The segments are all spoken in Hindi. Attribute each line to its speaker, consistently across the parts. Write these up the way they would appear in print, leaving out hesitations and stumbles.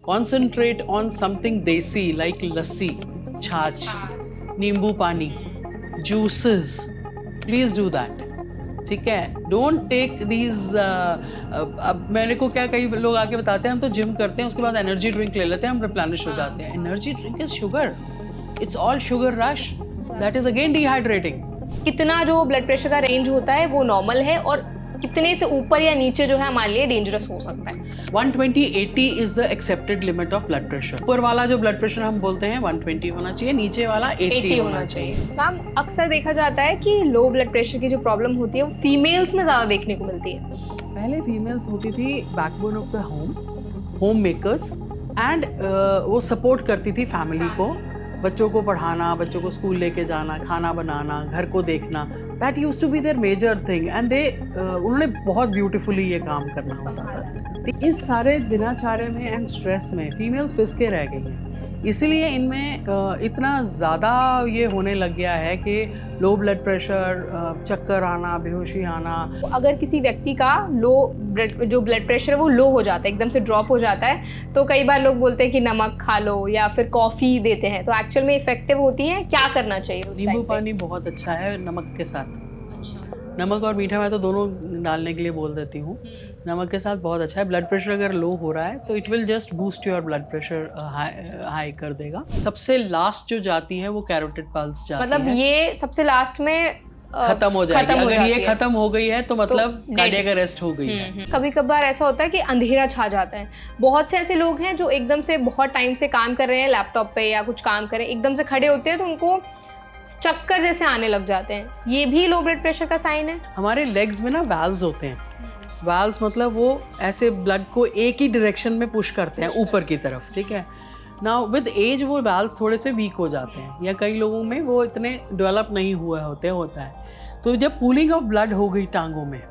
Speaker 1: Concentrate on something desi like lassi, छाछ, नींबू पानी, juices. Please do that. ठीक है, डोंट टेक दीज। अब मेरे को क्या कई लोग आके बताते हैं हम तो जिम करते हैं उसके बाद एनर्जी ड्रिंक ले लेते हैं हम रिप्लेनिश हो जाते हैं। Energy drink is sugar, it's all sugar rush, that is again dehydrating.
Speaker 2: कितना जो ब्लड प्रेशर का रेंज होता है वो नॉर्मल है और कितने से ऊपर या नीचे जो है हमारे लिए डेंजरस हो सकता है?
Speaker 1: 120/80 is the accepted limit of blood pressure. ऊपर वाला जो ब्लड प्रेशर हम बोलते हैं 120 होना चाहिए, नीचे वाला 80 होना चाहिए।
Speaker 2: मैम अक्सर देखा जाता है कि लो ब्लड प्रेशर की जो प्रॉब्लम होती है वो फीमेल्स में ज़्यादा देखने को मिलती है।
Speaker 1: पहले फीमेल्स होती थी backbone of the home makers and वो सपोर्ट करती थी फैमिली को, बच्चों को पढ़ाना, बच्चों को स्कूल लेके जाना, खाना बनाना, घर को देखना, that used to be there major thing and they उन्होंने बहुत ब्यूटीफुली ये काम करना होता था। इस सारे दिनाचार्य में एंड स्ट्रेस में फीमेल्स पिस के रह गई हैं, इसीलिए इनमें इतना ज़्यादा ये होने लग गया है कि लो ब्लड प्रेशर, चक्कर आना, बेहोशी आना।
Speaker 2: अगर किसी व्यक्ति का जो ब्लड प्रेशर है वो लो हो जाता है, एकदम से ड्रॉप हो जाता है, तो कई बार लोग बोलते हैं कि नमक खा लो या फिर कॉफ़ी देते हैं, तो एक्चुअल में इफेक्टिव होती है? क्या करना चाहिए?
Speaker 1: नींबू पानी बहुत अच्छा है नमक के साथ। नमक और मीठा मैं तो दोनों डालने के लिए बोल देती हूँ। नमक के साथ बहुत अच्छा है। ब्लड प्रेशर अगर लो हो रहा है तो it will just boost your blood pressure, high कर देगा। सबसे लास्ट जो जाती है वो कैरोटिड पल्स जाती है,
Speaker 2: मतलब ये सबसे लास्ट में
Speaker 1: खत्म हो जाएगी। अगर ये खत्म हो गई है तो मतलब कार्डियक अरेस्ट हो गई है।
Speaker 2: कभी कभार ऐसा होता है कि अंधेरा छा जाता है। बहुत से ऐसे लोग हैं जो एकदम से बहुत टाइम से काम कर रहे हैं लैपटॉप पे या कुछ काम कर रहे हैं, एकदम से खड़े होते हैं तो उनको चक्कर जैसे आने लग जाते हैं, ये भी लो ब्लड प्रेशर का साइन है?
Speaker 1: हमारे लेग्स में ना वाल्व्स होते हैं। वाल्व्स मतलब वो ऐसे ब्लड को एक ही डायरेक्शन में पुश करते हैं ऊपर की तरफ, ठीक है। नाउ विद एज वो वाल्व्स थोड़े से वीक हो जाते हैं या कई लोगों में वो इतने डेवलप नहीं हुए होता है। तो जब पूलिंग ऑफ ब्लड हो गई टांगों में,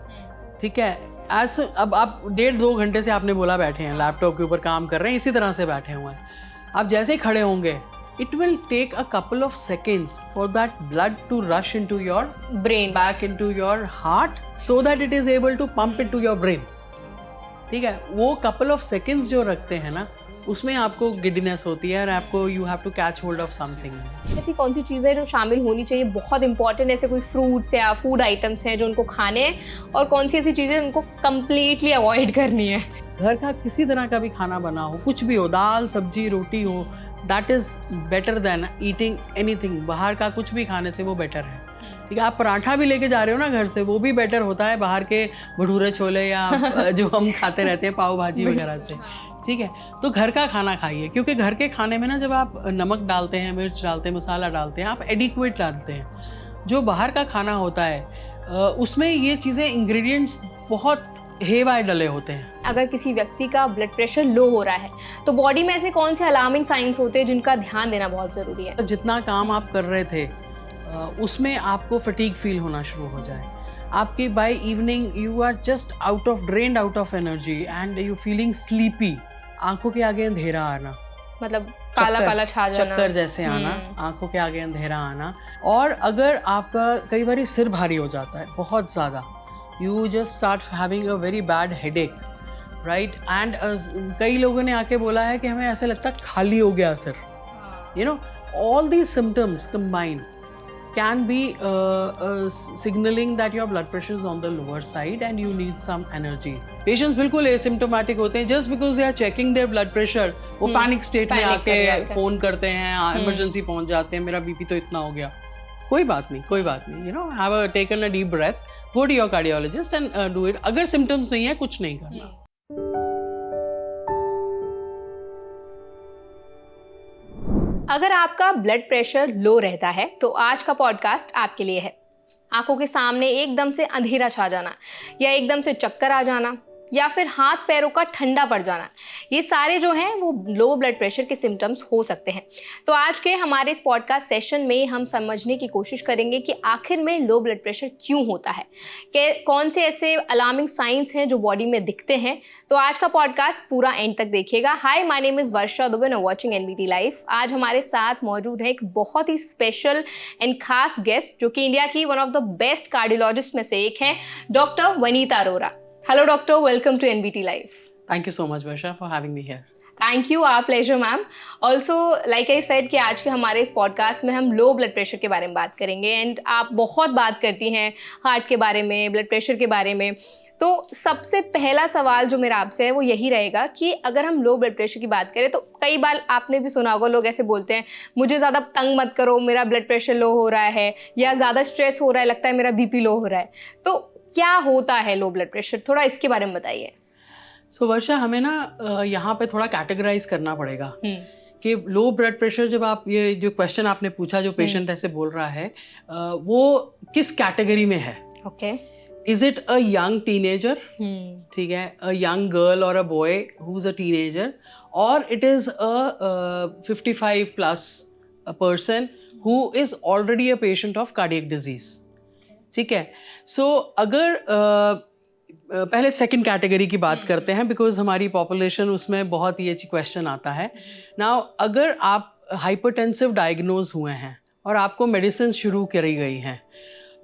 Speaker 1: ठीक है, अब आप 1.5-2 घंटे से आपने बोला बैठे हैं लैपटॉप के ऊपर काम कर रहे हैं, इसी तरह से बैठे हुए हैं, आप जैसे ही खड़े होंगे it will take a couple of seconds for that blood to rush into your
Speaker 2: brain,
Speaker 1: back into your heart so that it is able to pump into your brain, ठीक है। वो couple of seconds जो रखते हैं ना, उसमें आपको गिडीनेस होती है और आपको you have to catch hold of something।
Speaker 2: ऐसी कौन सी चीज़ें जो शामिल होनी चाहिए बहुत इंपॉर्टेंट, ऐसे कोई फ्रूट्स या फूड आइटम्स हैं जो उनको खाने हैं, और कौन सी ऐसी चीज़ें उनको कम्प्लीटली अवॉइड करनी है?
Speaker 1: घर का किसी तरह का भी खाना बना हो, कुछ भी हो, दाल सब्जी रोटी हो, that is better than eating anything. बाहर का कुछ भी खाने से वो बेटर है, ठीक है। आप पराठा भी लेके जा रहे हो ना घर से, वो भी बेटर होता है बाहर के भटूरे छोले या जो हम खाते रहते हैं पाव भाजी वगैरह से, ठीक है। तो घर का खाना खाइए, क्योंकि घर के खाने में ना जब आप नमक डालते हैं, मिर्च डालते हैं, मसाला डालते हैं, आप एडिक्वेट डालते हैं। जो बाहर का खाना होता है उसमें ये चीज़ें इंग्रेडिएंट्स बहुत हेवाए डले होते हैं।
Speaker 2: अगर किसी व्यक्ति का ब्लड प्रेशर लो हो रहा है तो बॉडी में ऐसे कौन से अलार्मिंग साइंस होते हैं जिनका ध्यान देना बहुत ज़रूरी है?
Speaker 1: जितना काम आप कर रहे थे उसमें आपको फटीग फील होना शुरू हो जाए, आपकी by evening you are just drained out of energy and you feeling sleepy, आंखों के आगे अंधेरा आना,
Speaker 2: मतलब काला काला छा जाना,
Speaker 1: चक्कर जैसे आना, आंखों के आगे अंधेरा आना। और अगर आपका कई बार सिर भारी हो जाता है बहुत ज़्यादा, you just start having a very bad headache, right? And कई लोगों ने आके बोला है कि हमें ऐसा लगता है खाली हो गया sir. You know, all these symptoms combined can be signaling that your blood pressure is on the lower side and you need some energy. Patients बिल्कुल asymptomatic होते हैं, just because they are checking their blood pressure, वो panic state में आके फ़ोन करते हैं, emergency पहुंच जाते हैं, मेरा बीपी तो इतना हो गया। कोई बात नहीं, you know, have taken a deep breath, go to your cardiologist and do it। अगर symptoms नहीं है, कुछ नहीं करना।
Speaker 2: अगर आपका ब्लड प्रेशर लो रहता है तो आज का पॉडकास्ट आपके लिए है। आंखों के सामने एकदम से अंधेरा छा जाना या एकदम से चक्कर आ जाना या फिर हाथ पैरों का ठंडा पड़ जाना, ये सारे जो हैं वो लो ब्लड प्रेशर के सिम्टम्स हो सकते हैं। तो आज के हमारे इस पॉडकास्ट सेशन में हम समझने की कोशिश करेंगे कि आखिर में लो ब्लड प्रेशर क्यों होता है, कि कौन से ऐसे अलार्मिंग साइंस हैं जो बॉडी में दिखते हैं। तो आज का पॉडकास्ट पूरा एंड तक देखिएगा। Hi, my name is Varsha Dubey and watching NBT live. आज हमारे साथ मौजूद है एक बहुत ही स्पेशल एंड खास गेस्ट जो कि इंडिया की one of the best cardiologist में से एक हैं, doctor Vanita Arora. Hello doctor, welcome to NBT Live.
Speaker 1: Thank you so much Varsha for having me here.
Speaker 2: Thank you, our pleasure ma'am. Also like I said कि आज के हमारे इस पॉडकास्ट में हम लो ब्लड प्रेशर के बारे में बात करेंगे, एंड आप बहुत बात करती हैं हार्ट के बारे में, ब्लड प्रेशर के बारे में। तो सबसे पहला सवाल जो मेरा आपसे है वो यही रहेगा कि अगर हम लो ब्लड प्रेशर की बात करें तो कई बार आपने भी सुना होगा, लोग ऐसे बोलते हैं मुझे ज़्यादा तंग मत करो, मेरा ब्लड प्रेशर लो हो रहा है, या ज़्यादा स्ट्रेस हो रहा है, लगता है मेरा बीपी लो हो रहा है। तो क्या होता है लो ब्लड प्रेशर, थोड़ा इसके बारे में बताइए।
Speaker 1: सो वर्षा, हमें ना यहाँ पे थोड़ा कैटेगराइज करना पड़ेगा कि लो ब्लड प्रेशर, जब आप ये जो क्वेश्चन आपने पूछा, जो पेशेंट ऐसे बोल रहा है, वो किस कैटेगरी में है।
Speaker 2: Okay,
Speaker 1: is it a young teenager, ठीक है, अ यंग गर्ल और a boy who is a teenager, और it is a 55 plus a person who is already a patient of cardiac disease, ठीक है। सो अगर पहले सेकंड कैटेगरी की बात करते हैं, बिकॉज हमारी पॉपुलेशन उसमें बहुत ही अच्छी क्वेश्चन आता है। नाउ अगर आप हाइपरटेंसिव डायग्नोज हुए हैं और आपको मेडिसिन शुरू करी गई हैं,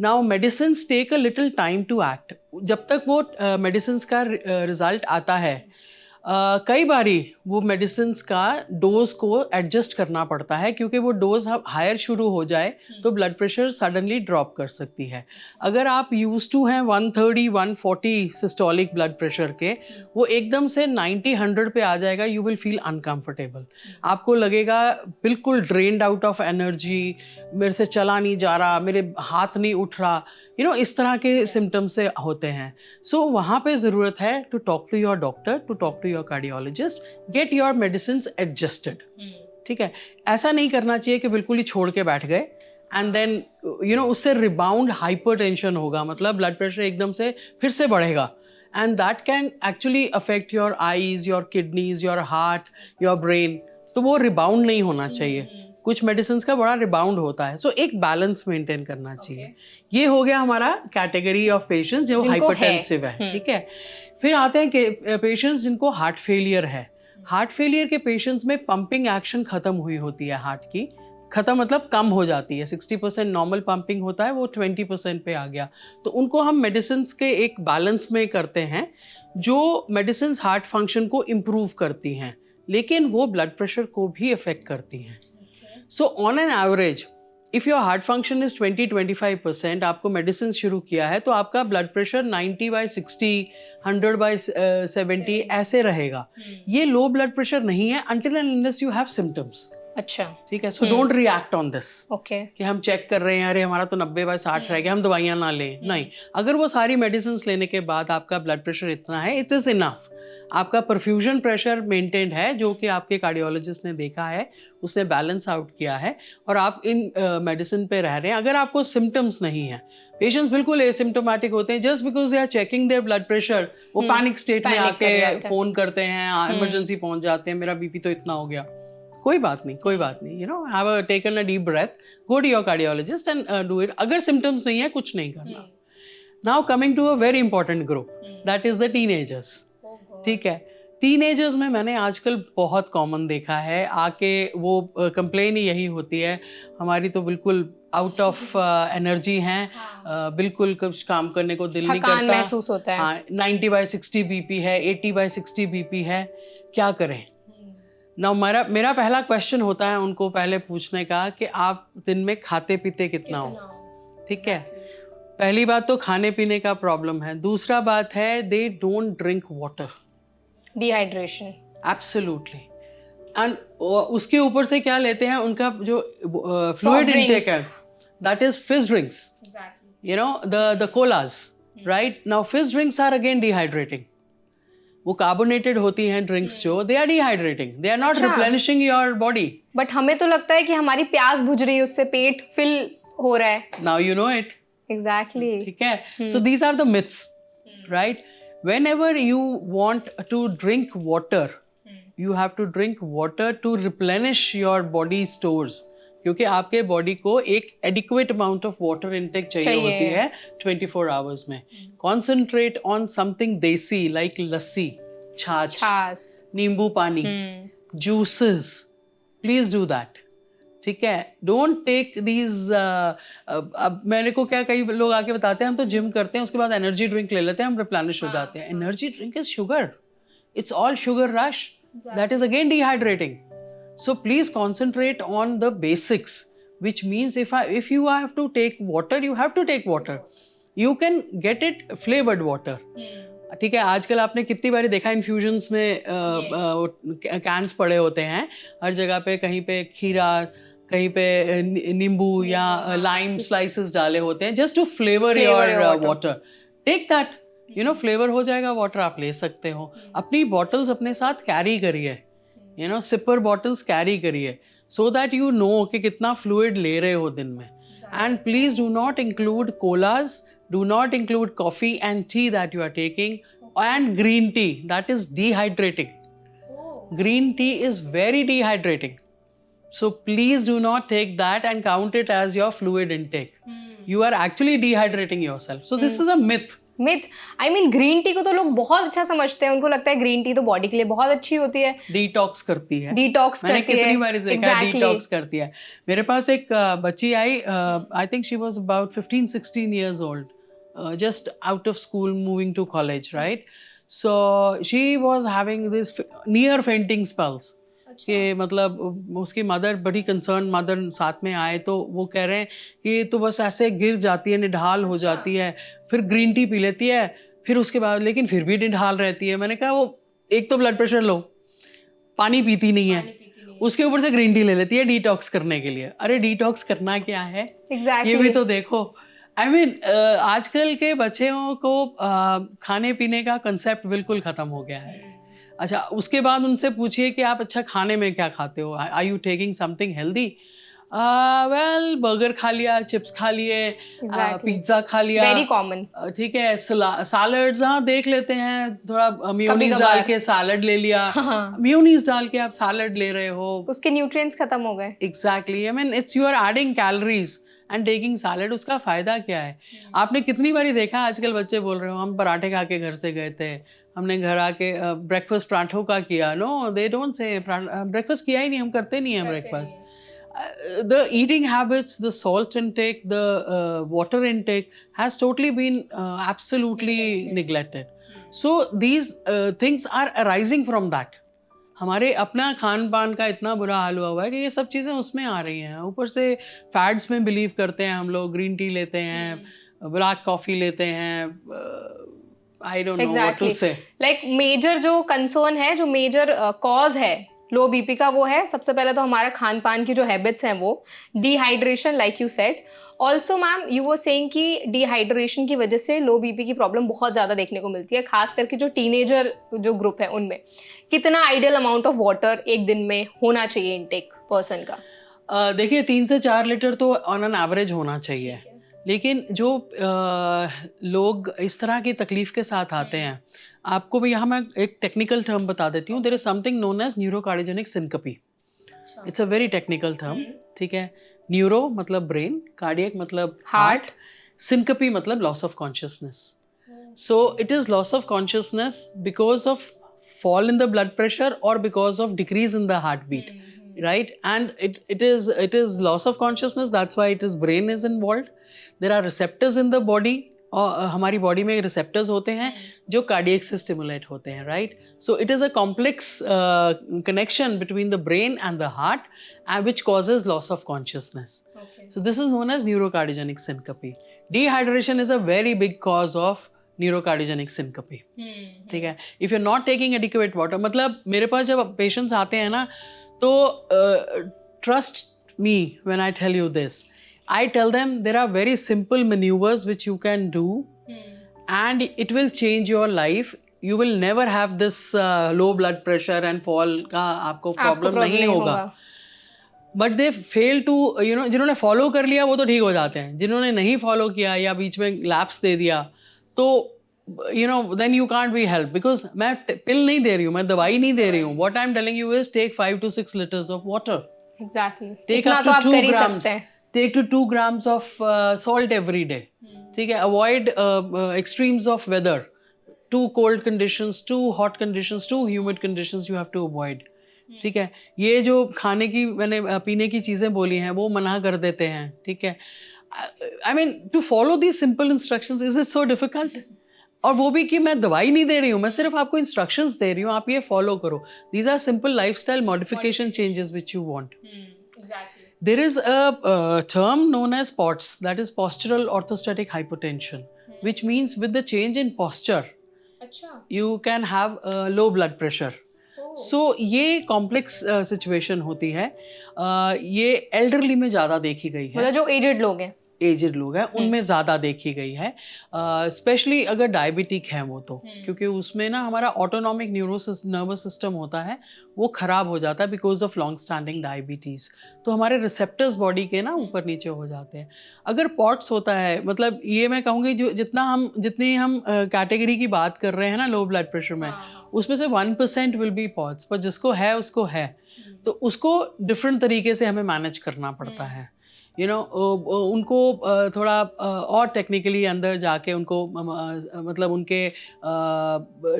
Speaker 1: now medicine take a little time to act. जब तक वो मेडिसिन का रिजल्ट आता है, कई बारी वो मेडिसिन का डोज को एडजस्ट करना पड़ता है, क्योंकि वो डोज हायर शुरू हो जाए तो ब्लड प्रेशर सडनली ड्रॉप कर सकती है। अगर आप यूज टू हैं 130 140 सिस्टोलिक ब्लड प्रेशर के, वो एकदम से 90 100 पे आ जाएगा, यू विल फील अनकंफर्टेबल। आपको लगेगा बिल्कुल ड्रेन्ड आउट ऑफ एनर्जी, मेरे से चला नहीं जा रहा, मेरे हाथ नहीं उठ रहा, इस तरह के सिम्टम्स से होते हैं। सो वहाँ पे ज़रूरत है to talk to your doctor, to talk to your cardiologist, get your medicine adjusted, ठीक है। ऐसा नहीं करना चाहिए कि बिल्कुल ही छोड़ के बैठ गए एंड देन उससे रिबाउंड हाइपरटेंशन होगा, मतलब ब्लड प्रेशर एकदम से फिर से बढ़ेगा, and that can actually affect your eyes, your kidneys, your heart, your brain. तो वो रिबाउंड नहीं होना चाहिए। कुछ मेडिसिन का बड़ा रिबाउंड होता है। सो एक बैलेंस मेंटेन करना चाहिए। ये हो गया हमारा कैटेगरी ऑफ पेशेंट्स जो हाइपरटेंसिव है, ठीक है। फिर आते हैं कि पेशेंट्स जिनको हार्ट फेलियर है। हार्ट फेलियर के पेशेंट्स में पंपिंग एक्शन खत्म हुई होती है, हार्ट की खत्म मतलब कम हो जाती है। 60% नॉर्मल पंपिंग होता है, वो 20% पे आ गया। तो उनको हम मेडिसिन के एक बैलेंस में करते हैं, जो मेडिसिन हार्ट फंक्शन को इम्प्रूव करती हैं, लेकिन वो ब्लड प्रेशर को भी अफेक्ट करती हैं। So on an average if your heart function is 20-25%, आपको मेडिसिन शुरू किया है, तो आपका ब्लड प्रेशर 90/60, 100/70 ऐसे रहेगा। ये लो ब्लड प्रेशर नहीं है until and unless you have symptoms।
Speaker 2: अच्छा,
Speaker 1: ठीक है। So don't react on this,
Speaker 2: okay,
Speaker 1: कि हम चेक कर रहे हैं, अरे हमारा तो 90/60 रह गया, हम दवाइयाँ ना लें। नहीं, अगर वो सारी मेडिसिन लेने के बाद आपका ब्लड प्रेशर इतना है, इट इज़ इनफ। आपका परफ्यूजन प्रेशर मेंटेन्ड है, जो कि आपके कार्डियोलॉजिस्ट ने देखा है, उसने बैलेंस आउट किया है, और आप इन मेडिसिन पे रह रहे हैं। अगर आपको सिम्टम्स नहीं है, पेशेंट्स बिल्कुल एसिम्टोमेटिक होते हैं, just because they are checking their blood pressure, वो पैनिक स्टेट में आके फ़ोन करते हैं, इमरजेंसी पहुंच जाते हैं, मेरा बीपी तो इतना हो गया। कोई बात नहीं, कोई बात नहीं, have taken a deep breath, go to your cardiologist and do it. अगर सिम्टम्स नहीं है, कुछ नहीं करना। Now coming to a very important group, that is the teenagers, ठीक है। टीनेजर्स में मैंने आजकल बहुत कॉमन देखा है, आके वो कंप्लेन ही यही होती है, हमारी तो बिल्कुल आउट ऑफ एनर्जी हैं, बिल्कुल कुछ काम करने को दिल नहीं करता,
Speaker 2: महसूस होता है।
Speaker 1: हाँ, 90/60 बीपी है, 80/60 बीपी है, क्या करें। ना मेरा पहला क्वेश्चन होता है उनको पहले पूछने का कि आप दिन में खाते पीते कितना हो, ठीक है। पहली बात तो खाने पीने का प्रॉब्लम है। दूसरा बात है they don't drink water,
Speaker 2: dehydration,
Speaker 1: absolutely. And उसके ऊपर से क्या लेते हैं, उनका जो फ्लूइड इंटेक है, that is fizz drinks, the colas, right. Now fizz drinks are again dehydrating. वो कार्बोनेटेड होती हैं ड्रिंक्स जो, they are dehydrating, they are not replenishing your body.
Speaker 2: But हमें तो लगता है कि हमारी प्यास बुझ रही है, उससे पेट फिल हो रहा है।
Speaker 1: Now you know it,
Speaker 2: exactly,
Speaker 1: ठीक है। So these are the myths, right. whenever you want to drink water, you have to drink water to replenish your body stores, क्योंकि आपके बॉडी को एक adequate amount of water intake चाहिए होती है 24 आवर्स में। Concentrate on something desi, like lassi, chaas, nimbu pani, juices, please do that, ठीक है। Don't take these. अब मेरे को क्या कई लोग आके बताते हैं, हम तो जिम करते हैं, उसके बाद एनर्जी ड्रिंक ले लेते हैं, हम रिप्लेनिश हो जाते हैं। Energy drink is sugar, it's all sugar rush. that is again dehydrating. So please concentrate on the basics, which means if you have to take water, you have to take water. You can get it flavored water. ठीक है, आजकल आपने कितनी बारी देखा इन्फ्यूजन्स में कैंस पड़े होते हैं हर जगह पे, कहीं पे खीरा, कहीं पे नींबू या लाइम स्लाइसेस डाले होते हैं just to flavour your water. Take that, you know, flavour हो जाएगा वाटर, आप ले सकते हो. अपनी बॉटल्स अपने साथ कैरी करिए, you know, sipper bottles carry करिए, सो दैट यू नो कि कितना फ्लूइड ले रहे हो दिन में. And please do not include collage, do not include coffee and tea that you are taking, and green tea, that is dehydrating. Green tea is very dehydrating. So please do not take that and count it as your fluid intake. You are actually dehydrating yourself. So this is a myth.
Speaker 2: I mean green tea को तो लोग बहुत अच्छा समझते हैं, उनको लगता है ग्रीन टी तो बॉडी के लिए बहुत अच्छी होती है,
Speaker 1: डिटॉक्स करती है.
Speaker 2: मैंने
Speaker 1: कितनी बार देखा है डिटॉक्स करती है. मेरे पास एक बच्ची आई, I think she was about 15-16 years old, just out of school moving to college, right? So she was having this near fainting spells. कि मतलब उसकी मदर बड़ी कंसर्न, मदर साथ में आए तो वो कह रहे हैं कि तो बस ऐसे गिर जाती है, निढाल हो जाती है, फिर ग्रीन टी पी लेती है, फिर उसके बाद लेकिन फिर भी निढाल रहती है. मैंने कहा वो एक तो ब्लड प्रेशर लो, पानी पीती नहीं है, उसके ऊपर से ग्रीन टी ले लेती है डिटॉक्स करने के लिए. अरे डिटॉक्स करना क्या है, ये भी तो देखो. आई मीन आजकल के बच्चों को खाने पीने का कंसेप्ट बिल्कुल ख़त्म हो गया है. अच्छा, उसके बाद उनसे पूछिए कि आप अच्छा खाने में क्या खाते हो, are you taking something healthy? Well, burger खा लिया, चिप्स खा लिए, पिज्ज़ा खा लिया,
Speaker 2: वेरी कॉमन.
Speaker 1: ठीक है, सैलड्स हाँ देख लेते हैं, थोड़ा मेयोनीज डाल के सैलड ले लिया. मेयोनीज डाल के आप सैलड ले रहे हो,
Speaker 2: उसके न्यूट्रिएंट्स खत्म हो गए.
Speaker 1: Exactly. I mean it's you are adding calories and taking salad. उसका फ़ायदा क्या है? आपने कितनी बारी देखा, आजकल बच्चे बोल रहे हो हम पराठे खा के घर से गए थे, हमने घर आके ब्रेकफास्ट पराठों का किया. No, they don't say breakfast किया ही नहीं, हम करते नहीं हैं breakfast. The eating habits, the salt intake, the water intake has totally been absolutely neglected. So these things are arising from that. हमारे अपना खान पान का इतना बुरा हाल हुआ हुआ है कि ये सब चीज़ें उसमें आ रही हैं. ऊपर से फैट्स में बिलीव करते हैं हम लोग, ग्रीन टी लेते हैं, ब्लैक कॉफ़ी लेते हैं. I don't know what to say. Like
Speaker 2: major जो कंसर्न है, जो मेजर कॉज है लो बीपी का, वो है सबसे पहले तो हमारा खान पान की जो हैबिट्स हैं, वो dehydration, like you said. Also ma'am, you वो सेइंग कि डिहाइड्रेशन की वजह से लो बीपी की प्रॉब्लम बहुत ज़्यादा देखने को मिलती है, खास करके जो टीनेजर जो ग्रुप है उनमें. कितना आइडियल अमाउंट ऑफ वाटर एक दिन में होना चाहिए इनटेक पर्सन का?
Speaker 1: देखिए 3 से 4 लीटर तो ऑन एन एवरेज होना चाहिए. लेकिन जो लोग इस तरह की तकलीफ के साथ आते हैं, आपको भी यहाँ मैं एक टेक्निकल टर्म बता देती हूँ. There is something known as neurocardiogenic syncope. It's a very technical term, ठीक है. न्यूरो मतलब ब्रेन, कार्डियक मतलब हार्ट, सिनकपी मतलब loss of consciousness. So it is loss of consciousness because of fall in the blood pressure or because of decrease in the heartbeat, right? And it is loss of consciousness. That's why it is brain is involved. There are receptors in the body. हमारी बॉडी में रिसेप्टर्स होते हैं जो कार्डियक से स्टिमुलेट होते हैं, right? So it is a complex connection between the brain and the heart which causes loss of consciousness. So this is known as neurocardiogenic syncope. Dehydration is a very big cause of neurocardiogenic syncope, ठीक है. If you are not taking adequate water, मतलब मेरे पास जब पेशेंट्स आते हैं ना, तो trust me when I tell you this. I tell them there are very simple maneuvers which you can do and it will change your life. You will never have this low blood pressure and fall का आपको problem नहीं होगा. But they fail to, you know, जिन्होंने follow कर लिया वो तो ठीक हो जाते हैं. जिन्होंने नहीं follow किया या बीच में lapse दे दिया, तो you know, then you can't be helped because मैं pill नहीं दे रही हूँ, मैं दवाई नहीं दे रही हूँ. What I'm telling you is take 5 to 6 liters of water.
Speaker 2: Exactly.
Speaker 1: Take up to 2 grams. Take to 2 grams of salt every day. ठीक है. Avoid extremes of weather. Too cold conditions, too hot conditions, too humid conditions you have to avoid. ठीक है. ये जो खाने की मैंने पीने की चीज़ें बोली हैं वो मना कर देते हैं, ठीक है. I mean, to follow these simple instructions, is it so difficult? और वो भी कि मैं दवाई नहीं दे रही हूँ, मैं सिर्फ आपको इंस्ट्रक्शंस दे रही हूँ, आप ये फॉलो करो. These are simple lifestyle modification changes which you want.
Speaker 2: Exactly.
Speaker 1: There is a term known as POTS, that is postural orthostatic hypotension, which means with the change in posture,
Speaker 2: अच्छा.
Speaker 1: you can have low blood pressure. सो ये कॉम्प्लेक्स सिचुएशन होती है. ये एल्डरली में ज़्यादा देखी गई है.
Speaker 2: मतलब जो एजेड लोग हैं,
Speaker 1: एजेड लोग हैं उनमें ज़्यादा देखी गई है, स्पेशली अगर डायबिटिक है वो तो, क्योंकि उसमें ना हमारा ऑटोनॉमिक नर्वस सिस्टम होता है वो ख़राब हो जाता है because of long standing diabetes. तो हमारे रिसेप्टर्स बॉडी के ना ऊपर नीचे हो जाते हैं. अगर पॉट्स होता है, मतलब ये मैं कहूँगी जो जितनी हम कैटेगरी की बात कर रहे हैं ना लो ब्लड प्रेशर में, उसमें से 1% विल बी पॉट्स. पर जिसको है उसको है, तो उसको डिफरेंट तरीके से हमें मैनेज करना पड़ता है. यू नो उनको थोड़ा और टेक्निकली अंदर जाके उनको मतलब उनके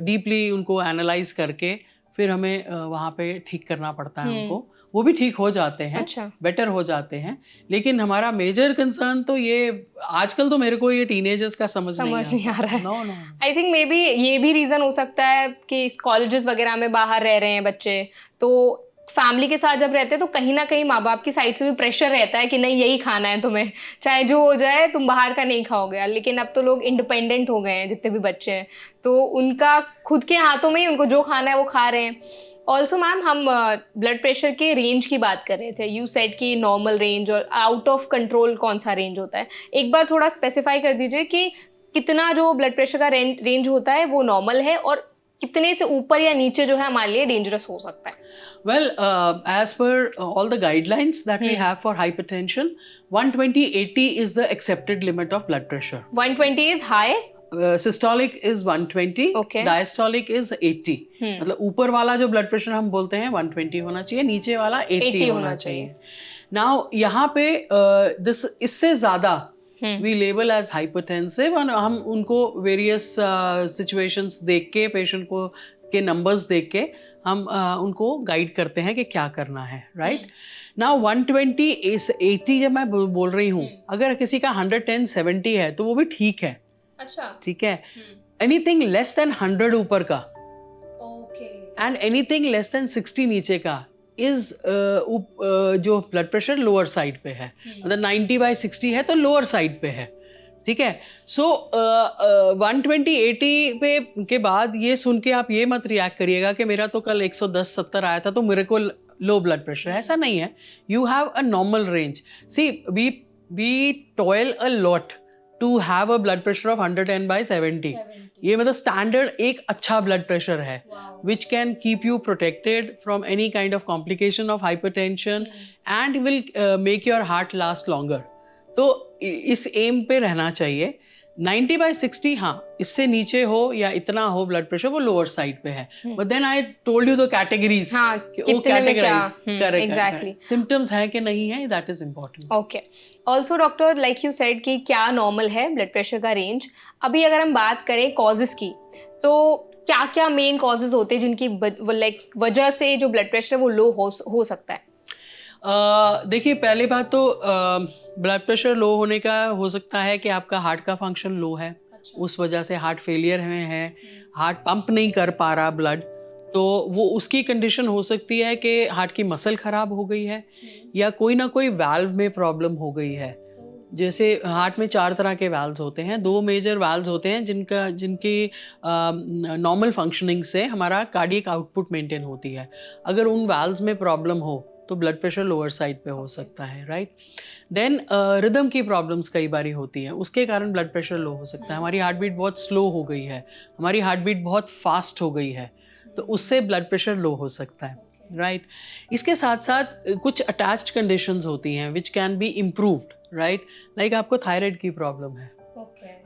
Speaker 1: डीपली उनको एनालाइज करके फिर हमें वहाँ पे ठीक करना पड़ता है उनको. वो भी ठीक हो जाते हैं.
Speaker 2: अच्छा.
Speaker 1: बेटर हो जाते हैं. लेकिन हमारा मेजर कंसर्न तो ये आजकल तो मेरे को ये टीनेजर्स का समझ नहीं आ रहा है. No.
Speaker 2: I think maybe ये भी रीज़न हो सकता है कि कॉलेजेस वगैरह में बाहर रह रहे हैं बच्चे, तो फैमिली के साथ जब रहते हैं तो कहीं ना कहीं माँ बाप की साइड से भी प्रेशर रहता है कि नहीं यही खाना है तुम्हें, चाहे जो हो जाए तुम बाहर का नहीं खाओगे. लेकिन अब तो लोग इंडिपेंडेंट हो गए हैं जितने भी बच्चे हैं, तो उनका खुद के हाथों में ही उनको जो खाना है वो खा रहे हैं. ऑल्सो मैम, हम ब्लड प्रेशर के रेंज की बात कर रहे थे. यू सेड कि नॉर्मल रेंज और आउट ऑफ कंट्रोल कौन सा रेंज होता है. एक बार थोड़ा स्पेसिफाई कर दीजिए कि कितना जो ब्लड प्रेशर का रेंज होता है वो नॉर्मल है और कितने से ऊपर या नीचे जो है हमारे लिए डेंजरस हो सकता है.
Speaker 1: Well, as per all the guidelines that we have for hypertension, 120/80 is the accepted limit of blood pressure.
Speaker 2: 120 is high.
Speaker 1: Systolic is 120.
Speaker 2: Okay.
Speaker 1: Diastolic is 80. मतलब ऊपर वाला जो ब्लड प्रेशर हम बोलते हैं 120 होना चाहिए, नीचे वाला 80 होना चाहिए. Now यहाँ पे इससे ज़्यादा we label as hypertensive, और हम उनको various situations देख के, पेशेंट को के नंबर्स देख के हम उनको गाइड करते हैं कि क्या करना है. राइट नाउ 120/80 जब मैं बोल रही हूँ, अगर किसी का 110/70 है तो वो भी ठीक है.
Speaker 2: अच्छा.
Speaker 1: ठीक है. एनीथिंग लेस देन 100 ऊपर का एंड एनीथिंग लेस देन 60 नीचे का इज जो ब्लड प्रेशर लोअर साइड पे है. मतलब 90/60 है तो लोअर साइड पे है. ठीक है. सो 120/80 पे के बाद ये सुन के आप ये मत रिएक्ट करिएगा कि मेरा तो कल 110/70 आया था तो मेरे को लो ब्लड प्रेशर है. ऐसा नहीं है. You have a normal range. See we toil a lot to have a blood pressure of 110/70. ये मतलब स्टैंडर्ड एक अच्छा ब्लड प्रेशर है which can keep you protected from any kind of complication of hypertension and will make your heart last longer. तो इस एम पे रहना चाहिए. 90/60 हाँ, इससे नीचे हो या इतना हो ब्लड प्रेशर वो लोअर साइड पे है. But then I told you the categories.
Speaker 2: हाँ, कितने में क्या.
Speaker 1: करेक्ट.
Speaker 2: एग्जैक्टली.
Speaker 1: सिम्टम्स है कि नहीं है, that is important.
Speaker 2: Okay. Also doctor, like you said कि क्या नॉर्मल है ब्लड प्रेशर का रेंज. अभी अगर हम बात करें कॉजेज की, तो क्या क्या मेन कॉजेज होते हैं जिनकी वजह से जो ब्लड प्रेशर वो लो हो सकता है.
Speaker 1: देखिए, पहली बात तो ब्लड प्रेशर लो होने का हो सकता है कि आपका हार्ट का फंक्शन लो है. अच्छा. उस वजह से हार्ट फेलियर में है, हार्ट पंप नहीं कर पा रहा ब्लड, तो वो उसकी कंडीशन हो सकती है कि हार्ट की मसल ख़राब हो गई है या कोई ना कोई वाल्व में प्रॉब्लम हो गई है. जैसे हार्ट में 4 तरह के वाल्व्स होते हैं. 2 मेजर वाल्व्स होते हैं जिनकी नॉर्मल फंक्शनिंग से हमारा कार्डियक आउटपुट मेंटेन होती है. अगर उन वाल्व्स में प्रॉब्लम हो तो ब्लड प्रेशर लोअर साइड पे हो सकता है. राइट. देन रिदम की प्रॉब्लम्स कई बारी होती हैं, उसके कारण ब्लड प्रेशर लो हो सकता है. हमारी हार्ट बीट बहुत स्लो हो गई है, हमारी हार्ट बीट बहुत फास्ट हो गई है, तो उससे ब्लड प्रेशर लो हो सकता है. राइट. इसके साथ साथ कुछ अटैच्ड कंडीशंस होती हैं which can be improved. Right. Like आपको थायराइड की प्रॉब्लम है,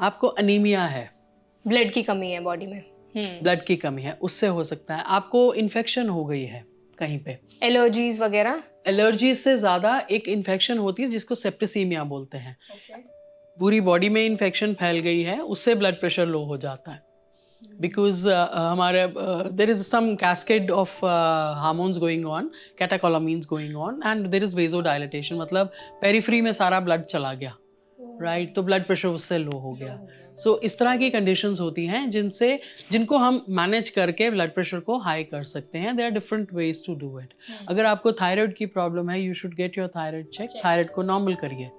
Speaker 1: आपको अनीमिया है,
Speaker 2: ब्लड की कमी है बॉडी में,
Speaker 1: ब्लड की कमी है, उससे हो सकता है. आपको इन्फेक्शन हो गई है कहीं पे,
Speaker 2: एलर्जीज वगैरह.
Speaker 1: एलर्जीज से ज़्यादा एक इन्फेक्शन होती है जिसको सेप्टिसीमिया बोलते हैं. पूरी बॉडी में इन्फेक्शन फैल गई है, उससे ब्लड प्रेशर लो हो जाता है. बिकॉज हमारे there is some cascade of hormones going on, catecholamines going on, and there is vasodilatation. मतलब पेरिफ्री में सारा ब्लड चला गया, राइट, तो ब्लड प्रेशर उससे लो हो गया। सो इस तरह की कंडीशंस होती हैं जिनको हम मैनेज करके ब्लड प्रेशर को हाई कर सकते हैं। There are different ways to do it. अगर आपको थायराइड की प्रॉब्लम है, you should get your thyroid check, thyroid को नॉर्मल करिए।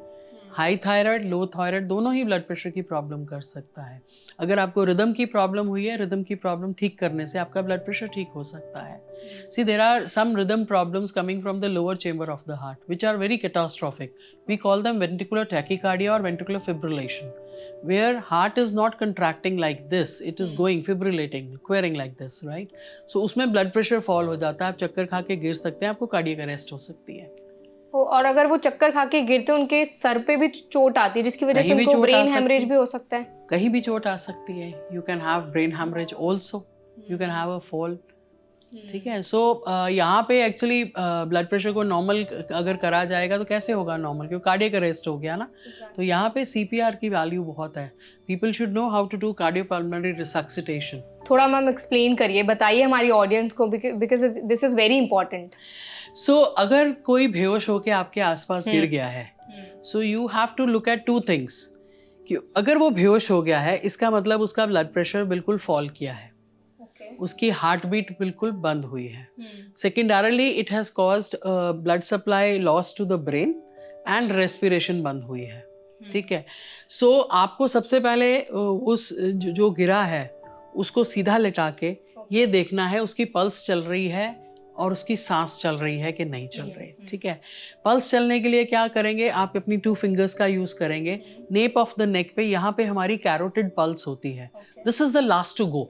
Speaker 1: हाई थायराइड, लो थायराइड दोनों ही ब्लड प्रेशर की प्रॉब्लम कर सकता है। अगर आपको रिदम की प्रॉब्लम हुई है, रिदम की प्रॉब्लम ठीक करने से आपका ब्लड प्रेशर ठीक हो सकता है। See there are some rhythm problems coming from the lower chamber of the heart which are very catastrophic. We call them ventricular tachycardia or ventricular fibrillation, where heart is not contracting like this, it is going fibrillating, querying like this, right? So उसमें blood pressure fall हो जाता है, आप चक्कर खा के गिर सकते हैं, आपको cardiac arrest हो सकती है।
Speaker 2: और अगर वो चक्कर खा के गिरते हैं, उनके सर पे भी चोट आती है, जिसकी वजह से उनको ब्रेन हेमरेज भी हो सकता है।
Speaker 1: कहीं भी चोट आ सकती है। You can have brain haemorrhage also, you can have a fall. ठीक है, सो यहाँ पे एक्चुअली ब्लड प्रेशर को नॉर्मल अगर करा जाएगा तो कैसे होगा नॉर्मल, क्योंकि कार्डियक अरेस्ट हो गया ना। तो यहाँ पे CPR की वैल्यू बहुत है। People should know how to do cardiopulmonary resuscitation.
Speaker 2: थोड़ा मैम एक्सप्लेन करिए, बताइए हमारी ऑडियंस को, because this is very important.
Speaker 1: So अगर कोई बेहोश होके आपके आसपास गिर गया है, so you have to look at two things. कि अगर वो बेहोश हो गया है, इसका मतलब उसका ब्लड प्रेशर बिल्कुल फॉल किया है, उसकी हार्ट बीट बिल्कुल बंद हुई है। Secondarily it has caused blood supply loss to the brain and respiration बंद हुई है। ठीक है, सो आपको सबसे पहले उस जो गिरा है उसको सीधा लिटा के ये देखना है उसकी पल्स चल रही है और उसकी सांस चल रही है कि नहीं चल रही। ठीक है, पल्स चलने के लिए क्या करेंगे, आप अपनी 2 फिंगर्स का यूज़ करेंगे। नेप ऑफ द नेक पे, यहाँ पे हमारी कैरोटिड पल्स होती है। This is the last to go.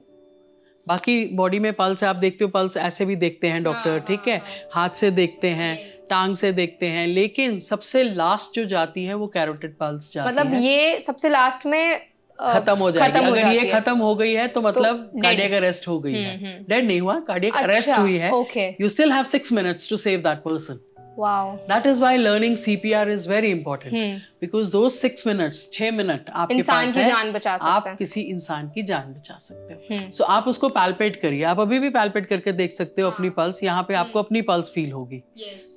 Speaker 1: बाकी बॉडी में पल्स आप देखते हो, पल्स ऐसे भी देखते हैं डॉक्टर, ठीक है, हाथ से देखते हैं, टांग से देखते हैं, लेकिन सबसे लास्ट जो जाती है वो कैरोटिड पल्स जाती है।
Speaker 2: मतलब ये सबसे लास्ट में
Speaker 1: खत्म हो जाएगी। अगर ये खत्म हो गई है तो मतलब कार्डियक अरेस्ट हो गई है। डेड नहीं हुआ, कार्डियक अरेस्ट हुई है। You still have 6 minutes to save that person.
Speaker 2: Wow.
Speaker 1: That is why learning CPR is very important. Because those 6 minutes, 6 minute आपके
Speaker 2: इंसान
Speaker 1: पास
Speaker 2: की
Speaker 1: है,
Speaker 2: जान बचा सकते
Speaker 1: आप
Speaker 2: हैं।
Speaker 1: किसी इंसान की जान बचा सकते हो। So आप उसको पैल्पेट करिए, आप अभी भी पैल्पेट करके देख सकते हो अपनी पल्स। यहाँ पे आपको अपनी पल्स फील होगी।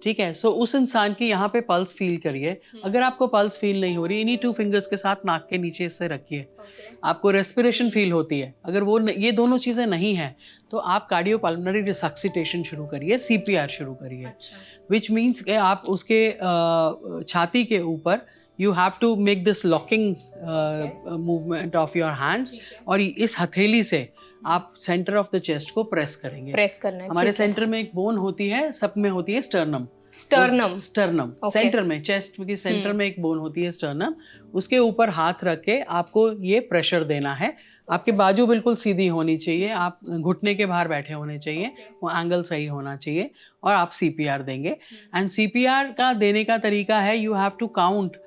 Speaker 1: ठीक है, सो उस इंसान की यहाँ पे पल्स फील करिए। अगर आपको पल्स फील नहीं हो रही, इन्हीं 2 फिंगर्स के साथ नाक के नीचे से रखिए। आपको रेस्पिरेशन फील होती है, अगर वो ये दोनों चीज़ें नहीं हैं तो आप कार्डियोपल्मोनरी रिसक्सिटेशन शुरू करिए, CPR शुरू करिए। विच मीन्स कि आप उसके छाती के ऊपर you have to make this locking movement of your hands, और इस हथेली से आप सेंटर ऑफ द चेस्ट को प्रेस करेंगे।
Speaker 2: प्रेस करना है।
Speaker 1: हमारे सेंटर में एक बोन होती है, सब में होती है स्टर्नम। स्टर्नम सेंटर में, चेस्ट के सेंटर में एक बोन होती है स्टर्नम। उसके ऊपर हाथ रख के आपको ये प्रेशर देना है। आपके बाजू बिल्कुल सीधी होनी चाहिए, आप घुटने के बाहर बैठे होने चाहिए, वो एंगल सही होना चाहिए, और आप CPR देंगे। एंड CPR का देने का तरीका है, you have to count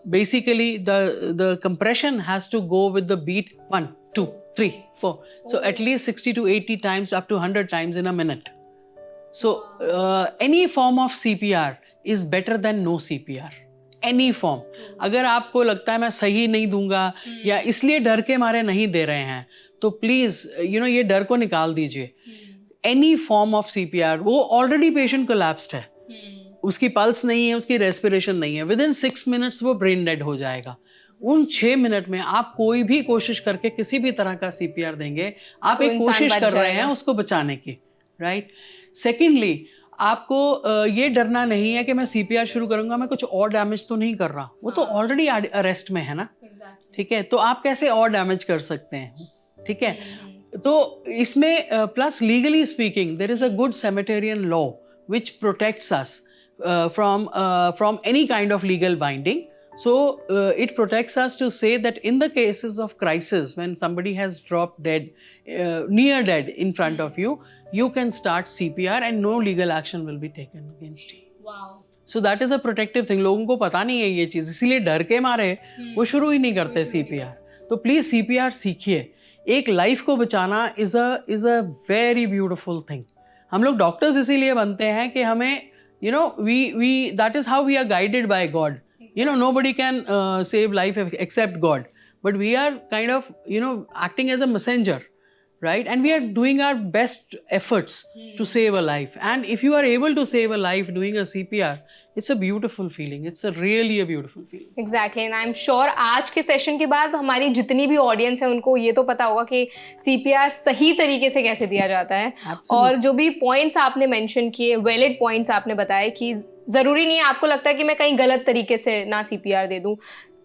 Speaker 1: basically the compression has to go with the beat 1 2 3 4, so at least 60 to 80 times up to 100 times in a minute. So any form of CPR is better than no CPR. Any form. अगर आपको लगता है मैं सही नहीं दूंगा या इसलिए डर के मारे नहीं दे रहे हैं, तो प्लीज ये डर को निकाल दीजिए। Any form of CPR, वो ऑलरेडी पेशेंट कोलैप्स्ड है, उसकी पल्स नहीं है, उसकी रेस्पिरेशन नहीं है, विद इन 6 minutes वो ब्रेन डेड हो जाएगा। उन 6 मिनट में आप कोई भी कोशिश करके किसी भी तरह का CPR देंगे, आप एक कोशिश कर रहे हैं उसको बचाने की, राइट। सेकेंडली, आपको ये डरना नहीं है कि मैं CPR शुरू करूंगा, मैं कुछ और डैमेज तो नहीं कर रहा, वो तो ऑलरेडी अरेस्ट में है ना। ठीक है, तो आप कैसे और डैमेज कर सकते हैं। ठीक है, तो इसमें plus legally speaking there is a good Samaritan law which protects us from any kind of legal binding. So it protects us to say that in the cases of crisis, when somebody has dropped dead, near dead in front of you, you can start CPR and no legal action will be taken against you.
Speaker 2: Wow.
Speaker 1: So that is a protective thing. लोगों को पता नहीं है ये चीज़, इसीलिए डर के मारे वो शुरू ही नहीं करते CPR। तो प्लीज़ CPR सीखिए। एक लाइफ को बचाना is a very beautiful thing. हम लोग डॉक्टर्स इसीलिए बनते हैं कि हमें that is how we are guided by God. Nobody can save life except God. But we are kind of, acting as a messenger. right? And we are doing our best efforts to save a life. And if you are able to save a life doing a CPR, it's a beautiful feeling. It's a really a beautiful feeling.
Speaker 2: Exactly and I am sure आज के सेशन के बाद हमारी जितनी भी ऑडियंस है उनको ये तो पता होगा कि CPR सही तरीके से कैसे दिया जाता है. और जो भी पॉइंट्स आपने मेंशन किए, वैलिड पॉइंट्स आपने बताए कि ज़रूरी नहीं है आपको लगता है कि मैं कहीं गलत तरीके से ना CPR दे दूँ,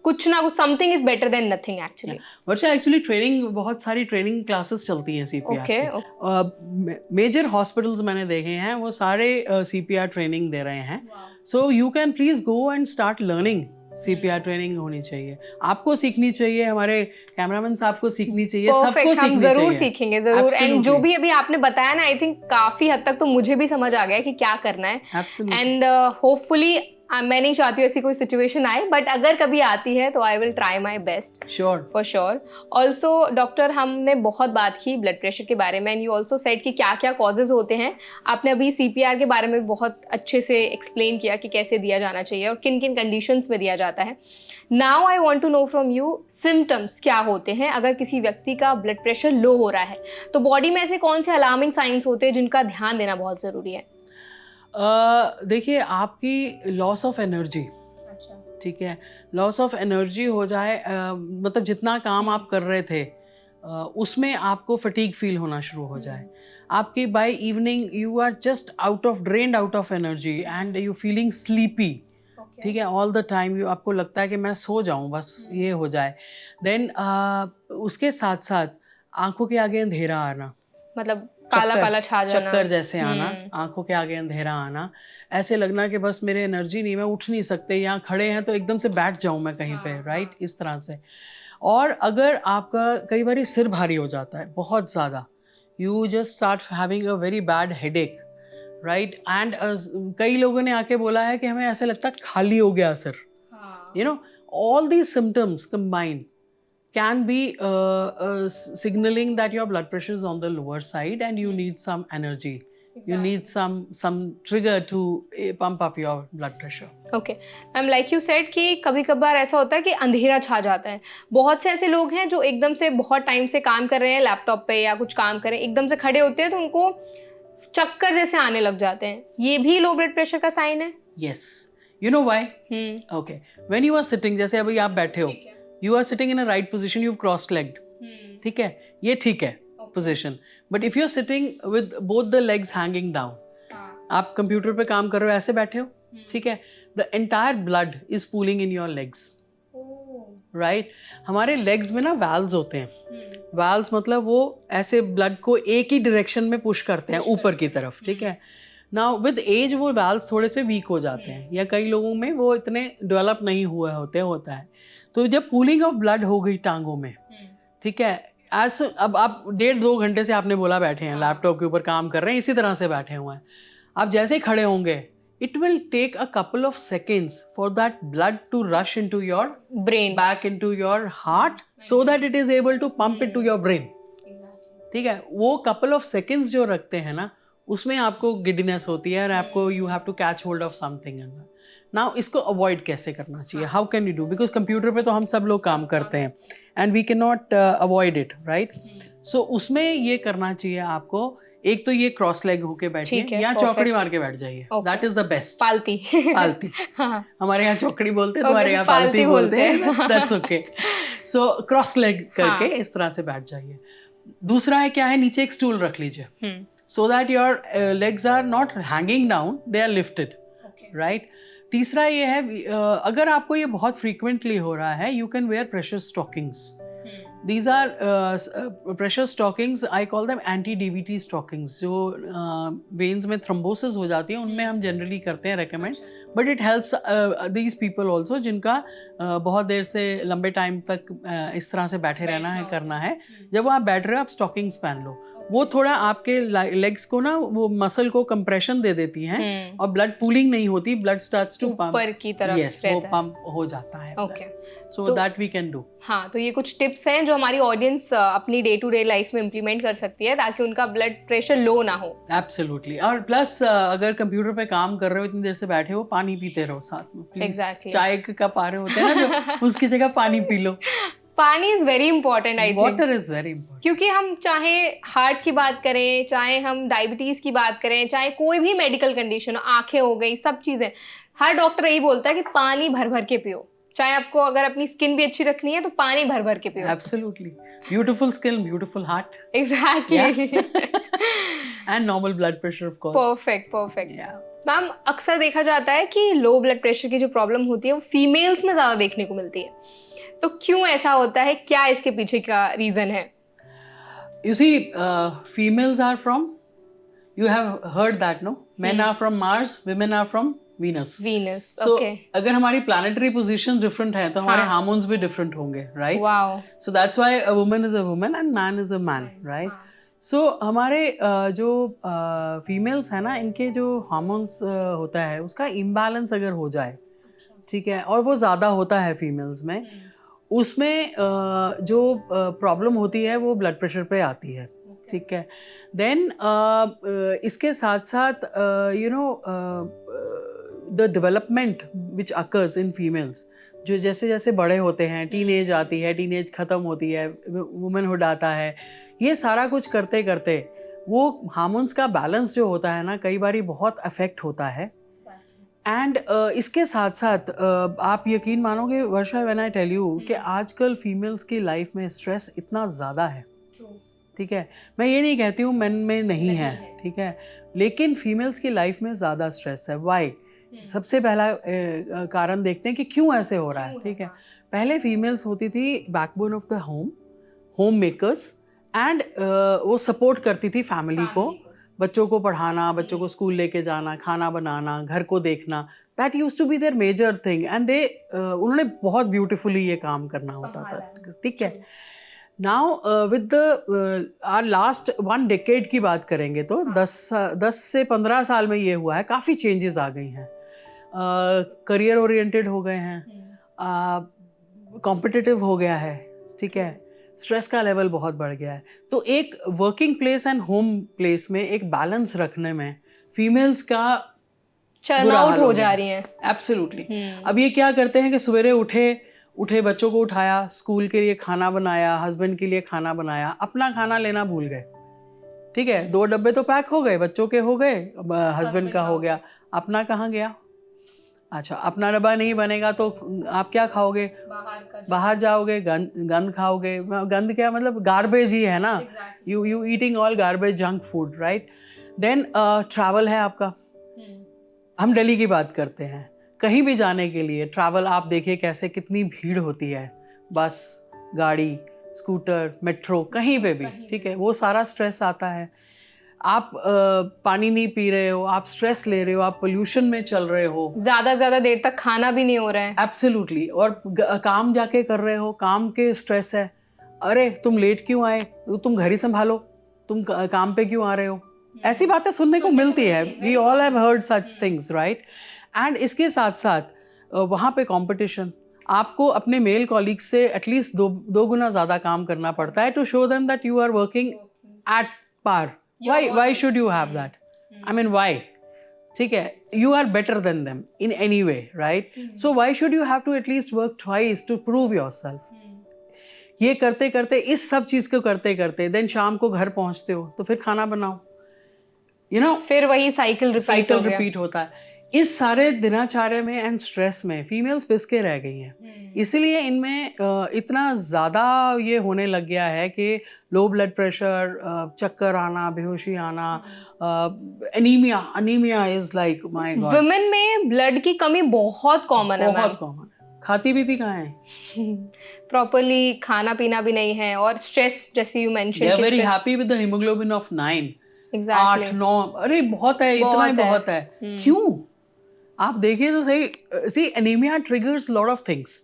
Speaker 2: कुछ ना कुछ something is better than nothing actually.
Speaker 1: Varsha, actually training, बहुत सारी ट्रेनिंग क्लासेस चलती हैं CPR की. मेजर हॉस्पिटल्स मैंने देखे हैं वो सारे CPR ट्रेनिंग दे रहे हैं. So you can please go and start learning. CPR training होनी चाहिए, आपको सीखनी चाहिए, हमारे कैमरामैन साहब को सीखनी चाहिए, सबको सीखनी चाहिए.
Speaker 2: जरूर सीखेंगे, जरूर. एंड जो भी अभी आपने बताया ना, आई थिंक काफी हद तक तो मुझे भी समझ आ गया कि क्या करना है. एंड होपफुली मैं नहीं चाहती हूँ ऐसी कोई सिचुएशन आए, बट अगर कभी आती है तो I will try my best.
Speaker 1: Sure,
Speaker 2: for sure. Also doctor, हमने बहुत बात की ब्लड प्रेशर के बारे में एंड यू ऑल्सो सेड कि क्या क्या कॉजेज होते हैं. आपने अभी CPR के बारे में बहुत अच्छे से एक्सप्लेन किया कि कैसे दिया जाना चाहिए और किन किन कंडीशंस में दिया जाता है. Now I want to know from you symptoms क्या होते हैं अगर किसी व्यक्ति का ब्लड प्रेशर लो हो रहा है, तो बॉडी में ऐसे कौन से अलार्मिंग साइंस होते हैं जिनका ध्यान देना बहुत ज़रूरी है.
Speaker 1: देखिए, आपकी लॉस ऑफ एनर्जी, ठीक है, लॉस ऑफ एनर्जी हो जाए, मतलब जितना काम आप कर रहे थे उसमें आपको फटीग फील होना शुरू हो जाए. आपकी by evening you are just drained out of energy and you feeling sleepy. ठीक है, ऑल द टाइम यू, आपको लगता है कि मैं सो जाऊं, बस ये हो जाए. देन उसके साथ साथ आंखों के आगे अंधेरा आना, मतलब
Speaker 2: काला काला छा जाना,
Speaker 1: चक्कर जैसे आना, आंखों के आगे अंधेरा आना, ऐसे लगना कि बस मेरे एनर्जी नहीं, मैं उठ नहीं सकते, यहाँ खड़े हैं तो एकदम से बैठ जाऊं मैं कहीं पे, राइट, इस तरह से. और अगर आपका कई बार सिर भारी हो जाता है बहुत ज़्यादा, you just start having a very bad headache, right. And कई लोगों ने आके बोला है कि हमें ऐसा लगता है खाली हो गया sir. You know, all these symptoms combined can be signaling that your blood pressure is on the lower side and you need some energy. Exactly. You need some trigger to pump up your blood pressure.
Speaker 2: Okay, ma'am, like you said कि कभी कभार ऐसा होता है कि अंधेरा छा जाता है. बहुत से ऐसे लोग हैं जो एकदम से बहुत टाइम से काम कर रहे हैं लैपटॉप पे या कुछ काम कर रहे हैं, एकदम से खड़े होते हैं तो उनको चक्कर जैसे आने लग जाते हैं. ये भी लो ब्लड प्रेशर का साइन है?
Speaker 1: Yes. You know why? Okay. When you are sitting, जैसे अभी आप बैठे हो, you are sitting in a right position, you've crossed legged. ठीक है, ये ठीक है position. But if you're sitting with both the legs hanging down, आप कंप्यूटर पे काम कर रहे हो, ऐसे बैठे हो, ठीक है, the entire blood is pooling in your legs. Right? हमारे legs में ना valves होते हैं. Valves मतलब वो ऐसे blood को एक ही direction में push करते हैं ऊपर की तरफ, ठीक है. नाउ विद एज वो valves थोड़े से वीक हो जाते हैं, या कई लोगों में वो इतने डेवलप नहीं हुए होता है. तो जब कूलिंग ऑफ ब्लड हो गई टांगों में, ठीक है, अब आप 1.5-2 घंटे से आपने बोला बैठे हैं, लैपटॉप के ऊपर काम कर रहे हैं, इसी तरह से बैठे हुए हैं, आप जैसे ही खड़े होंगे, it will take a couple of seconds for that blood to rush into your brain, back into your heart, so that it is able to pump into your brain. ठीक है, वो couple of seconds जो रखते हैं ना, उसमें आपको गिडनेस होती है और आपको you have to catch hold of something. Now इसको अवॉइड कैसे करना चाहिए? How can you do? Because computer पे तो हम सब लोग काम करते हैं and we can not avoid it, right. So उसमें ये करना चाहिए आपको, एक तो ये क्रॉस लेग होके बैठिए या चौकड़ी मार के बैठ जाइए, दैट इज द बेस्ट. पालती पालती हमारे यहाँ चौकड़ी बोलते हैं, तुम्हारे यहाँ पालती बोलते हैं, that's okay. So cross leg करके इस तरह से बैठ जाइए. दूसरा है क्या है, नीचे एक स्टूल रख लीजिए, so that your legs are not hanging down, they are lifted, right. तीसरा ये है, अगर आपको ये बहुत फ्रीक्वेंटली हो रहा है, you can wear pressure stockings. These are pressure stockings, I call them anti DVT stockings. जो वेन्स में थ्रोम्बोसिस हो जाती है उनमें हम जनरली करते हैं recommend, but it helps these people also जिनका बहुत देर से लंबे टाइम तक इस तरह से बैठे रहना है, करना है. जब आप बैठ रहे हो, आप स्टॉकिंग्स पहन लो, वो थोड़ा आपके लेग्स को ना, वो मसल को कंप्रेशन दे देती हैं और ब्लड पूलिंग नहीं होती, ब्लड स्टार्ट्स टू पंप ऊपर की तरफ. यस, वो पंप हो जाता है. Okay, so that we can do. हाँ, तो ये कुछ टिप्स हैं जो हमारी ऑडियंस अपनी डे टू डे लाइफ में इम्प्लीमेंट कर सकती है ताकि उनका ब्लड प्रेशर लो ना हो. एब्सोल्युटली. और प्लस अगर कंप्यूटर पे काम कर रहे हो, इतनी देर से बैठे हो, पानी पीते रहो साथ में. एग्जैक्टली. चाय के कप आ रहे होते हैं ना, जो उसकी जगह पानी पी लो.
Speaker 2: पानी is very important I think,
Speaker 1: water is very important.
Speaker 2: क्योंकि हम चाहे हार्ट की बात करें, चाहे हम डायबिटीज की बात करें, चाहे कोई भी मेडिकल कंडीशन हो, आंखें हो गई, सब चीजें, हर डॉक्टर यही बोलता है कि पानी भर भर के पियो। चाहे आपको अगर अपनी स्किन भी अच्छी रखनी है तो पानी भर भर के पियो।
Speaker 1: Absolutely, beautiful skin, beautiful heart,
Speaker 2: exactly.
Speaker 1: And normal blood pressure of course.
Speaker 2: Perfect perfect. Ma'am, अक्सर देखा जाता है कि लो ब्लड प्रेशर की जो प्रॉब्लम होती है वो फीमेल्स में ज्यादा देखने को मिलती है, तो क्यों ऐसा होता है, क्या इसके पीछे का रीजन है?
Speaker 1: You see, females are from, you have heard that, no? Men are from Mars, women are from Venus.
Speaker 2: Venus,
Speaker 1: So,
Speaker 2: okay.
Speaker 1: अगर हमारी planetary position different है तो हमारे
Speaker 2: हाँ.
Speaker 1: hormones भी different होंगे, right?
Speaker 2: Wow.
Speaker 1: So that's why a woman is a woman and man is a man, right?
Speaker 2: हाँ.
Speaker 1: So हमारे जो females है ना, इनके जो hormones होता है उसका imbalance अगर हो जाए, ठीक है, और वो ज़्यादा होता है females में, उसमें जो प्रॉब्लम होती है वो ब्लड प्रेशर पे आती है, ठीक है। देन इसके साथ साथ you know the development which occurs in females, जो जैसे जैसे बड़े होते हैं, टीनेज आती है, टीनेज ख़त्म होती है, वुमेनहुड आता है, ये सारा कुछ करते करते वो हार्मोन्स का बैलेंस जो होता है ना, कई बारी बहुत अफेक्ट होता है। एंड इसके साथ साथ आप यकीन मानोगे वर्षा, व्हेन आई टेल यू कि आजकल फीमेल्स की लाइफ में स्ट्रेस इतना ज़्यादा है, ठीक है, मैं ये नहीं कहती हूँ मेन में नहीं है, ठीक है, लेकिन फीमेल्स की लाइफ में ज़्यादा स्ट्रेस है। वाई? सबसे पहला कारण देखते हैं कि क्यों ऐसे हो रहा है, ठीक है। पहले फीमेल्स होती थी backbone of the home makers, and वो सपोर्ट करती थी फैमिली को, बच्चों को पढ़ाना, बच्चों को स्कूल लेके जाना, खाना बनाना, घर को देखना, that used to be there major thing, and they उन्होंने बहुत ब्यूटीफुली ये काम करना होता था, ठीक है। Now with the our last 1 decade की बात करेंगे तो 10 से 15 साल में ये हुआ है, काफ़ी चेंजेस आ गई हैं, करियर ओरिएंटेड हो गए हैं, कॉम्पिटिटिव हो गया है, ठीक है, स्ट्रेस का लेवल बहुत बढ़ गया है। तो एक working place and home place में एक बैलेंस रखने में फीमेल्स का
Speaker 2: चर्न आउट हो जा रही हैं।
Speaker 1: एब्सोल्युटली। अब ये क्या करते हैं कि सवेरे उठे, बच्चों को उठाया, स्कूल के लिए खाना बनाया, हस्बैंड के लिए खाना बनाया, अपना खाना लेना भूल गए, ठीक है, 2 डब्बे तो पैक हो गए, बच्चों के हो गए, हस्बैंड का हो गया, अपना कहाँ गया? अच्छा, अपना डब्बा नहीं बनेगा तो आप क्या खाओगे? बाहर जाओगे, गंद खाओगे। गंद क्या मतलब? गार्बेज ही है ना, you eating all garbage, junk food, right. Then travel है आपका, हम दिल्ली की बात करते हैं, कहीं भी जाने के लिए ट्रैवल आप देखिए कैसे कितनी भीड़ होती है, बस, गाड़ी, स्कूटर, मेट्रो, कहीं पे भी, ठीक है, वो सारा स्ट्रेस आता है। आप पानी नहीं पी रहे हो, आप स्ट्रेस ले रहे हो, आप पोल्यूशन में चल रहे हो,
Speaker 2: ज़्यादा देर तक खाना भी नहीं हो रहा है।
Speaker 1: एब्सोल्युटली। और काम जाके कर रहे हो, काम के स्ट्रेस है, अरे तुम लेट क्यों आए, तुम घर ही संभालो, तुम काम पे क्यों आ रहे हो, ऐसी बातें सुनने को मिलती है। We all have heard such things, right. And इसके साथ साथ वहाँ पे कंपटीशन, आपको अपने मेल कॉलीग्स से एटलीस्ट दो गुना ज़्यादा काम करना पड़ता है to show them that you are working at par. Why should you have that? I mean, why? ठीक है, you are better than them in any way, right? So why should you have to at least work twice to prove yourself? ये करते करते, इस सब चीज़ को करते करते, देन शाम को घर पहुंचते हो तो फिर खाना बनाओ,
Speaker 2: फिर वही साइकिल
Speaker 1: रिपीट होता है। इस सारे दिनचर्या में एंड स्ट्रेस में फीमेल्स पिस के रह गई हैं, इसीलिए इनमें इतना ज़्यादा ये होने लग गया है कि लो ब्लड प्रेशर, चक्कर आना, बेहोशी आना, anaemia is like my God.
Speaker 2: Women में ब्लड की कमी बहुत कॉमन है,
Speaker 1: बहुत कॉमन। खाती पीती कहाँ है,
Speaker 2: प्रॉपर्ली खाना पीना भी नहीं है, और स्ट्रेस जैसे you mention,
Speaker 1: they are very happy with the haemoglobin of 9,
Speaker 2: exactly
Speaker 1: 8-9, अरे बहुत है, इतना ही बहुत है। क्यों? आप देखिए तो सही, see anaemia triggers lot of things.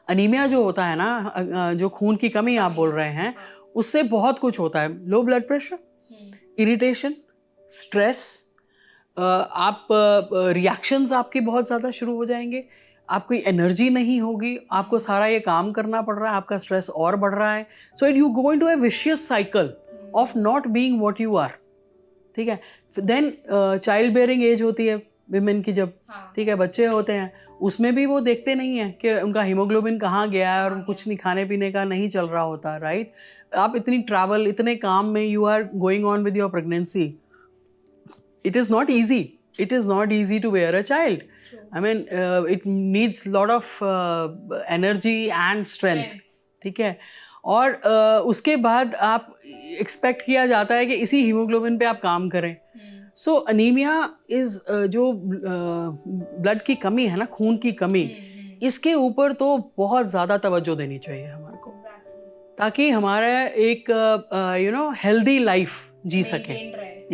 Speaker 1: Anaemia जो होता है ना, जो खून की कमी आप बोल रहे हैं, उससे बहुत कुछ होता है। Low blood pressure, irritation, stress, आप रिएक्शंस आपके बहुत ज़्यादा शुरू हो जाएंगे, आपकी एनर्जी नहीं होगी, आपको सारा ये काम करना पड़ रहा है, आपका स्ट्रेस और बढ़ रहा है। So it you go into a vicious cycle of not being what you are, ठीक है। देन चाइल्ड बेयरिंग एज होती है, विमेन की जब ठीक है बच्चे होते हैं उसमें भी वो देखते नहीं है कि उनका हीमोग्लोबिन कहाँ गया है और कुछ नहीं खाने पीने का नहीं चल रहा होता, राइट। आप इतनी ट्रैवल इतने काम में you are going on with your pregnancy, it is not easy to bear a child. I mean, it needs lot of energy and strength, ठीक है। और उसके बाद आप एक्सपेक्ट किया जाता है कि इसी हीमोग्लोबिन पे आप काम करें। सो अनीमिया इज जो ब्लड की कमी है ना, खून की कमी, इसके ऊपर तो बहुत ज़्यादा तवज्जो देनी चाहिए हमारे को, ताकि हमारा एक हेल्दी लाइफ जी सके।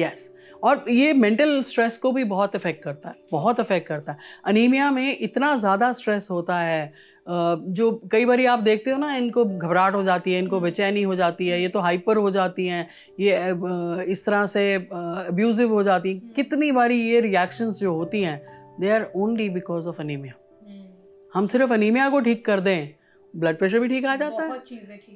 Speaker 1: यस और ये मेंटल स्ट्रेस को भी बहुत अफेक्ट करता है। अनीमिया में इतना ज़्यादा स्ट्रेस होता है, जो कई बार आप देखते हो ना, इनको घबराहट हो जाती है, इनको बेचैनी हो जाती है, ये तो हाइपर हो जाती हैं, ये इस तरह से अब्यूजिव हो जाती हैं। कितनी बारी ये रिएक्शंस जो होती हैं they are only because of anaemia. हम सिर्फ अनीमिया को ठीक कर दें, ब्लड प्रेशर भी ठीक आ जाता है,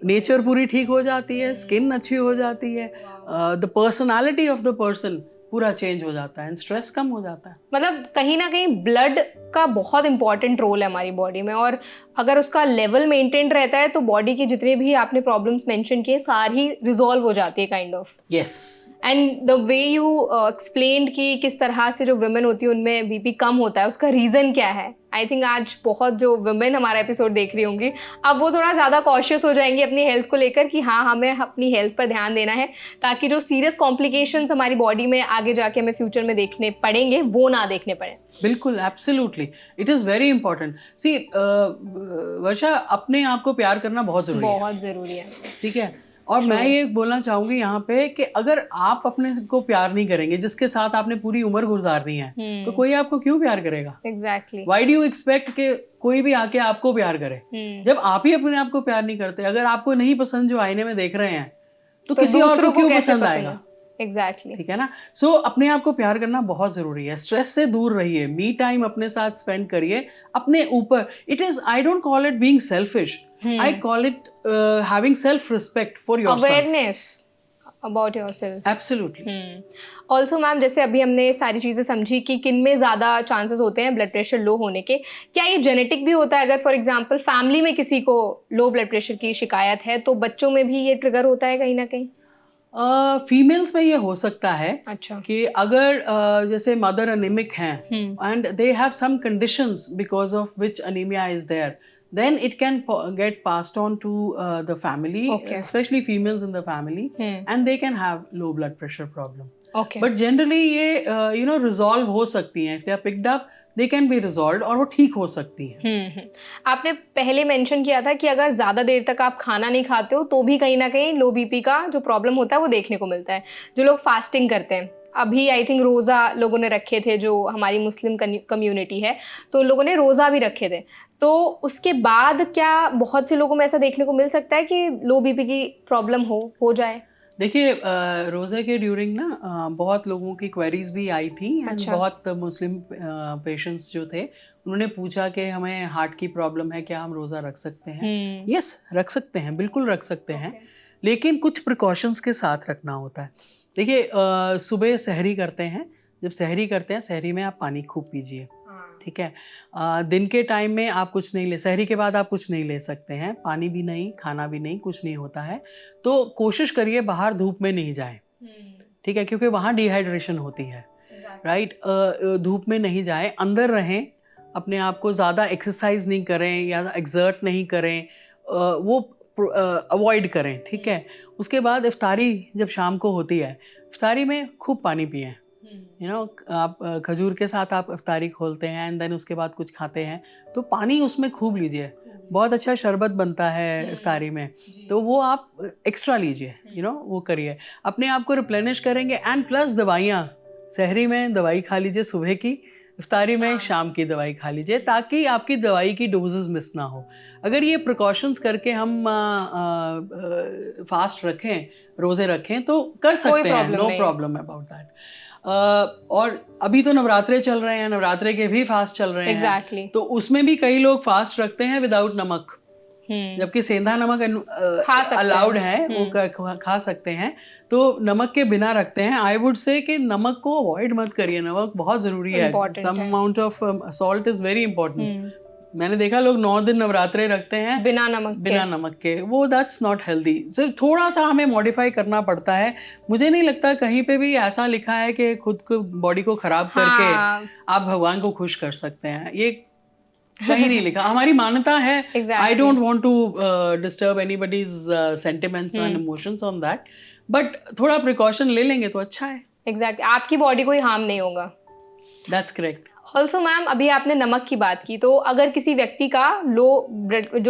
Speaker 1: नेचर पूरी ठीक हो जाती है, स्किन अच्छी हो जाती है, the personality of the person पूरा चेंज हो जाता है, स्ट्रेस कम हो जाता है।
Speaker 2: मतलब कहीं ना कहीं ब्लड का बहुत इंपॉर्टेंट रोल है हमारी बॉडी में, और अगर उसका लेवल मेंटेन रहता है तो बॉडी की जितनी भी आपने प्रॉब्लम्स मेंशन किए सारी रिजॉल्व हो जाती है kind of.
Speaker 1: Yes
Speaker 2: and the way you explained कि किस तरह से जो वुमेन होती है उनमें बीपी कम होता है, उसका रीज़न क्या है। आई थिंक आज बहुत जो वुमेन हमारा एपिसोड देख रही होंगी अब वो थोड़ा ज़्यादा कॉशियस हो जाएंगी अपनी हेल्थ को लेकर कि हाँ हमें अपनी हेल्थ पर ध्यान देना है, ताकि जो सीरियस कॉम्प्लिकेशंस हमारी बॉडी में आगे जाके हमें फ्यूचर में देखने पड़ेंगे वो ना देखने पड़े।
Speaker 1: बिल्कुल, absolutely, it is very important. See Varsha, अपने आप को प्यार करना बहुत ज़रूरी है, ठीक है। और मैं ये बोलना चाहूँगी यहाँ पे कि अगर आप अपने को प्यार नहीं करेंगे, जिसके साथ आपने पूरी उम्र गुजारनी है, तो कोई आपको क्यों प्यार करेगा?
Speaker 2: Exactly.
Speaker 1: Why do you expect कि कोई भी आके आपको प्यार करे जब आप ही अपने आप को प्यार नहीं करते? अगर आपको नहीं पसंद जो आईने में देख रहे हैं तो किसी और को क्यों पसंद आएगा?
Speaker 2: एग्जैक्टली,
Speaker 1: ठीक है ना। सो अपने आप को प्यार करना बहुत जरूरी है। स्ट्रेस से दूर रहिए, मी टाइम अपने साथ स्पेंड करिए, अपने ऊपर। It is, I don't call it being selfish, I call it having self-respect for yourself.
Speaker 2: Awareness about yourself.
Speaker 1: Absolutely.
Speaker 2: Also ma'am, जैसे अभी हमने सारी चीज़ें समझी कि किन में ज़्यादा चांसेस होते हैं ब्लड प्रेशर लो होने के, क्या ये जेनेटिक भी होता है? अगर फॉर एग्जांपल फैमिली में किसी को लो ब्लड प्रेशर की शिकायत है तो बच्चों में भी ये ट्रिगर होता है कहीं ना कहीं?
Speaker 1: फीमेल्स में ये हो सकता है।
Speaker 2: अच्छा।
Speaker 1: कि अगर जैसे मदर अनिमिक हैं and they have some conditions because of which anaemia is there, then it can get passed on to the family, especially females in the family, and they can have low blood pressure problem. But generally ये resolve हो सकती हैं, if they are picked up they can be resolved, और वो ठीक हो सकती हैं।
Speaker 2: आपने पहले मेंशन किया था कि अगर ज़्यादा देर तक आप खाना नहीं खाते हो तो भी कहीं ना कहीं लो बीपी का जो प्रॉब्लम होता है वो देखने को मिलता है। जो लोग फास्टिंग करते हैं, अभी आई थिंक रोज़ा लोगों ने रखे थे, जो हमारी मुस्लिम कम्युनिटी है तो लोगों ने रोज़ा भी रखे थे, तो उसके बाद क्या बहुत से लोगों में ऐसा देखने को मिल सकता है कि लो बीपी की प्रॉब्लम हो जाए? देखिए,
Speaker 1: रोज़े के ड्यूरिंग ना बहुत लोगों की क्वेरीज भी आई थी। अच्छा। बहुत मुस्लिम पेशेंट्स जो थे उन्होंने पूछा कि हमें हार्ट की प्रॉब्लम है, क्या हम रोज़ा रख सकते हैं? यस, रख सकते हैं, बिल्कुल रख सकते हैं, लेकिन कुछ प्रिकॉशंस के साथ रखना होता है। देखिए, सुबह सहरी करते हैं, जब सहरी करते हैं सहरी में आप पानी खूब पीजिए, ठीक है। दिन के टाइम में आप कुछ नहीं ले, सहरी के बाद आप कुछ नहीं ले सकते हैं, पानी भी नहीं, खाना भी नहीं, कुछ नहीं होता है। तो कोशिश करिए बाहर धूप में नहीं जाएं, ठीक है, क्योंकि वहाँ डिहाइड्रेशन होती है, राइट। धूप में नहीं जाएं, अंदर रहें, अपने आप को ज़्यादा एक्सरसाइज नहीं करें या एक्सर्ट नहीं करें, वो अवॉइड करें, ठीक है। उसके बाद इफ्तारी जब शाम को होती है, इफ्तारी में खूब पानी पिएं, आप खजूर के साथ आप इफ्तारी खोलते हैं एंड देन उसके बाद कुछ खाते हैं तो पानी उसमें खूब लीजिए। बहुत अच्छा शरबत बनता है इफ्तारी में, तो वो आप एक्स्ट्रा लीजिए, वो करिए, अपने आप को रिप्लेनिश करेंगे। एंड प्लस दवाइयाँ, सहरी में दवाई खा लीजिए सुबह की, इफ्तारी में शाम की दवाई खा लीजिए, ताकि आपकी दवाई की डोजेस मिस ना हो। अगर ये प्रिकॉशंस करके हम फास्ट रखें, रोज़े रखें तो कर सकते हैं, नो प्रॉब्लम अबाउट दैट। और अभी तो नवरात्रे चल रहे हैं, नवरात्रे के भी फास्ट चल रहे हैं,
Speaker 2: exactly.
Speaker 1: तो उसमें भी कई लोग फास्ट रखते हैं विदाउट नमक, जबकि सेंधा नमक
Speaker 2: खा सकते
Speaker 1: अलाउड
Speaker 2: हैं।
Speaker 1: है, वो खा सकते हैं, तो नमक के बिना रखते हैं। आई वुड से कि नमक को अवॉइड मत करिए, नमक बहुत ज़रूरी है।
Speaker 2: Important
Speaker 1: सम
Speaker 2: है।
Speaker 1: Amount of salt is very important. मैंने देखा लोग 9 दिन नवरात्रे रखते हैं
Speaker 2: बिना नमक
Speaker 1: के, वो दैट्स नॉट हेल्दी। सिर्फ थोड़ा सा हमें मॉडिफाई करना पड़ता है। मुझे नहीं लगता कहीं पे भी ऐसा लिखा है कि खुद को बॉडी को खराब करके आप भगवान को खुश कर सकते हैं, ये कहीं नहीं लिखा। हमारी मान्यता है। I don't want to disturb anybody's sentiments and emotions on that, but थोड़ा प्रिकॉशन ले लेंगे तो अच्छा है।
Speaker 2: एग्जैक्टली, आपकी बॉडी को ही हार्म नहीं होगा।
Speaker 1: That's correct.
Speaker 2: ऑल्सो मैम, अभी आपने नमक की बात की, तो अगर किसी व्यक्ति का जो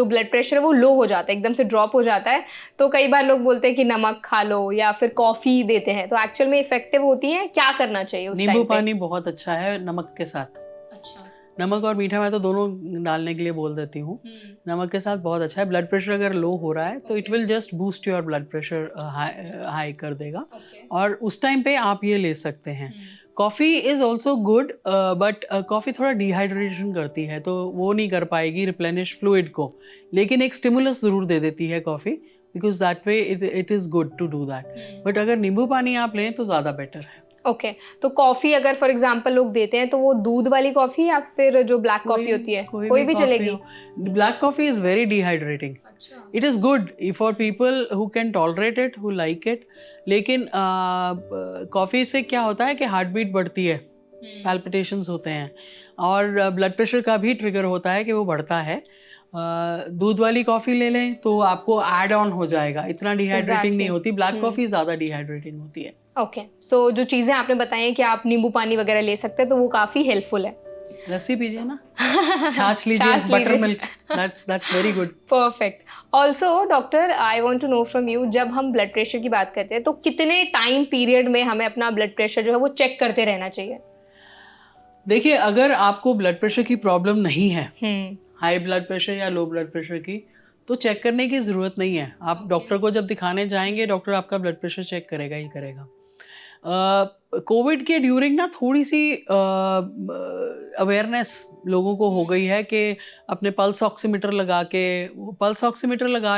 Speaker 2: ब्लड प्रेशर है वो लो हो जाता है, एकदम से ड्रॉप हो जाता है, तो कई बार लोग बोलते हैं कि नमक खा लो या फिर कॉफ़ी देते हैं, तो एक्चुअल में इफेक्टिव होती है? क्या करना चाहिए उस टाइम पे?
Speaker 1: नींबू पानी बहुत अच्छा है नमक के साथ।
Speaker 2: अच्छा।
Speaker 1: नमक और मीठा मैं तो दोनों डालने के लिए बोल देती हूँ। नमक के साथ बहुत अच्छा है। ब्लड प्रेशर अगर लो हो रहा है तो it will just boost your blood pressure, high कर देगा। और उस टाइम पे आप ये ले सकते हैं। Coffee is also good, but coffee थोड़ा डिहाइड्रेशन करती है, तो वो नहीं कर पाएगी रिप्लेनिश फ्लूइड को, लेकिन एक स्टिमुलस ज़रूर दे देती है coffee, because that way it is good to do that. But अगर नींबू पानी आप लें तो ज़्यादा बेटर है।
Speaker 2: ओके, तो कॉफ़ी अगर फॉर एग्जांपल लोग देते हैं तो वो दूध वाली कॉफ़ी या फिर जो ब्लैक कॉफ़ी होती है, कोई भी चलेगी?
Speaker 1: Black coffee is very dehydrating. It is good for people who can tolerate it, who like it, लेकिन कॉफ़ी से क्या होता है कि हार्ट बीट बढ़ती है, पैल्पिटेशंस होते हैं, और ब्लड प्रेशर का भी ट्रिगर होता है कि वो बढ़ता है। दूध वाली कॉफ़ी ले लें तो आपको ऐड ऑन हो जाएगा, इतना डिहाइड्रेटिंग नहीं होती। ब्लैक कॉफ़ी ज़्यादा डिहाइड्रेटिंग होती है।
Speaker 2: ओके, सो जो चीज़ें आपने बताई हैं कि आप नींबू पानी वगैरह ले सकते हैं, तो वो काफ़ी हेल्पफुल है।
Speaker 1: लस्सी पीजिए ना, छाछ लीजिए, buttermilk, that's very good.
Speaker 2: Perfect. Also doctor, I want to know from you, जब हम ब्लड प्रेशर की बात करते हैं तो कितने टाइम पीरियड में हमें अपना ब्लड प्रेशर जो है वो चेक करते रहना चाहिए?
Speaker 1: देखिए, अगर आपको ब्लड प्रेशर की प्रॉब्लम नहीं है, हाई ब्लड प्रेशर या लो ब्लड प्रेशर की, तो चेक करने की ज़रूरत नहीं है। आप डॉक्टर को जब दिखाने जाएंगे, डॉक्टर आपका ब्लड प्रेशर चेक करेगा ही करेगा। कोविड के ड्यूरिंग ना थोड़ी सी अवेयरनेस लोगों को हो गई है कि अपने पल्स ऑक्सीमीटर लगा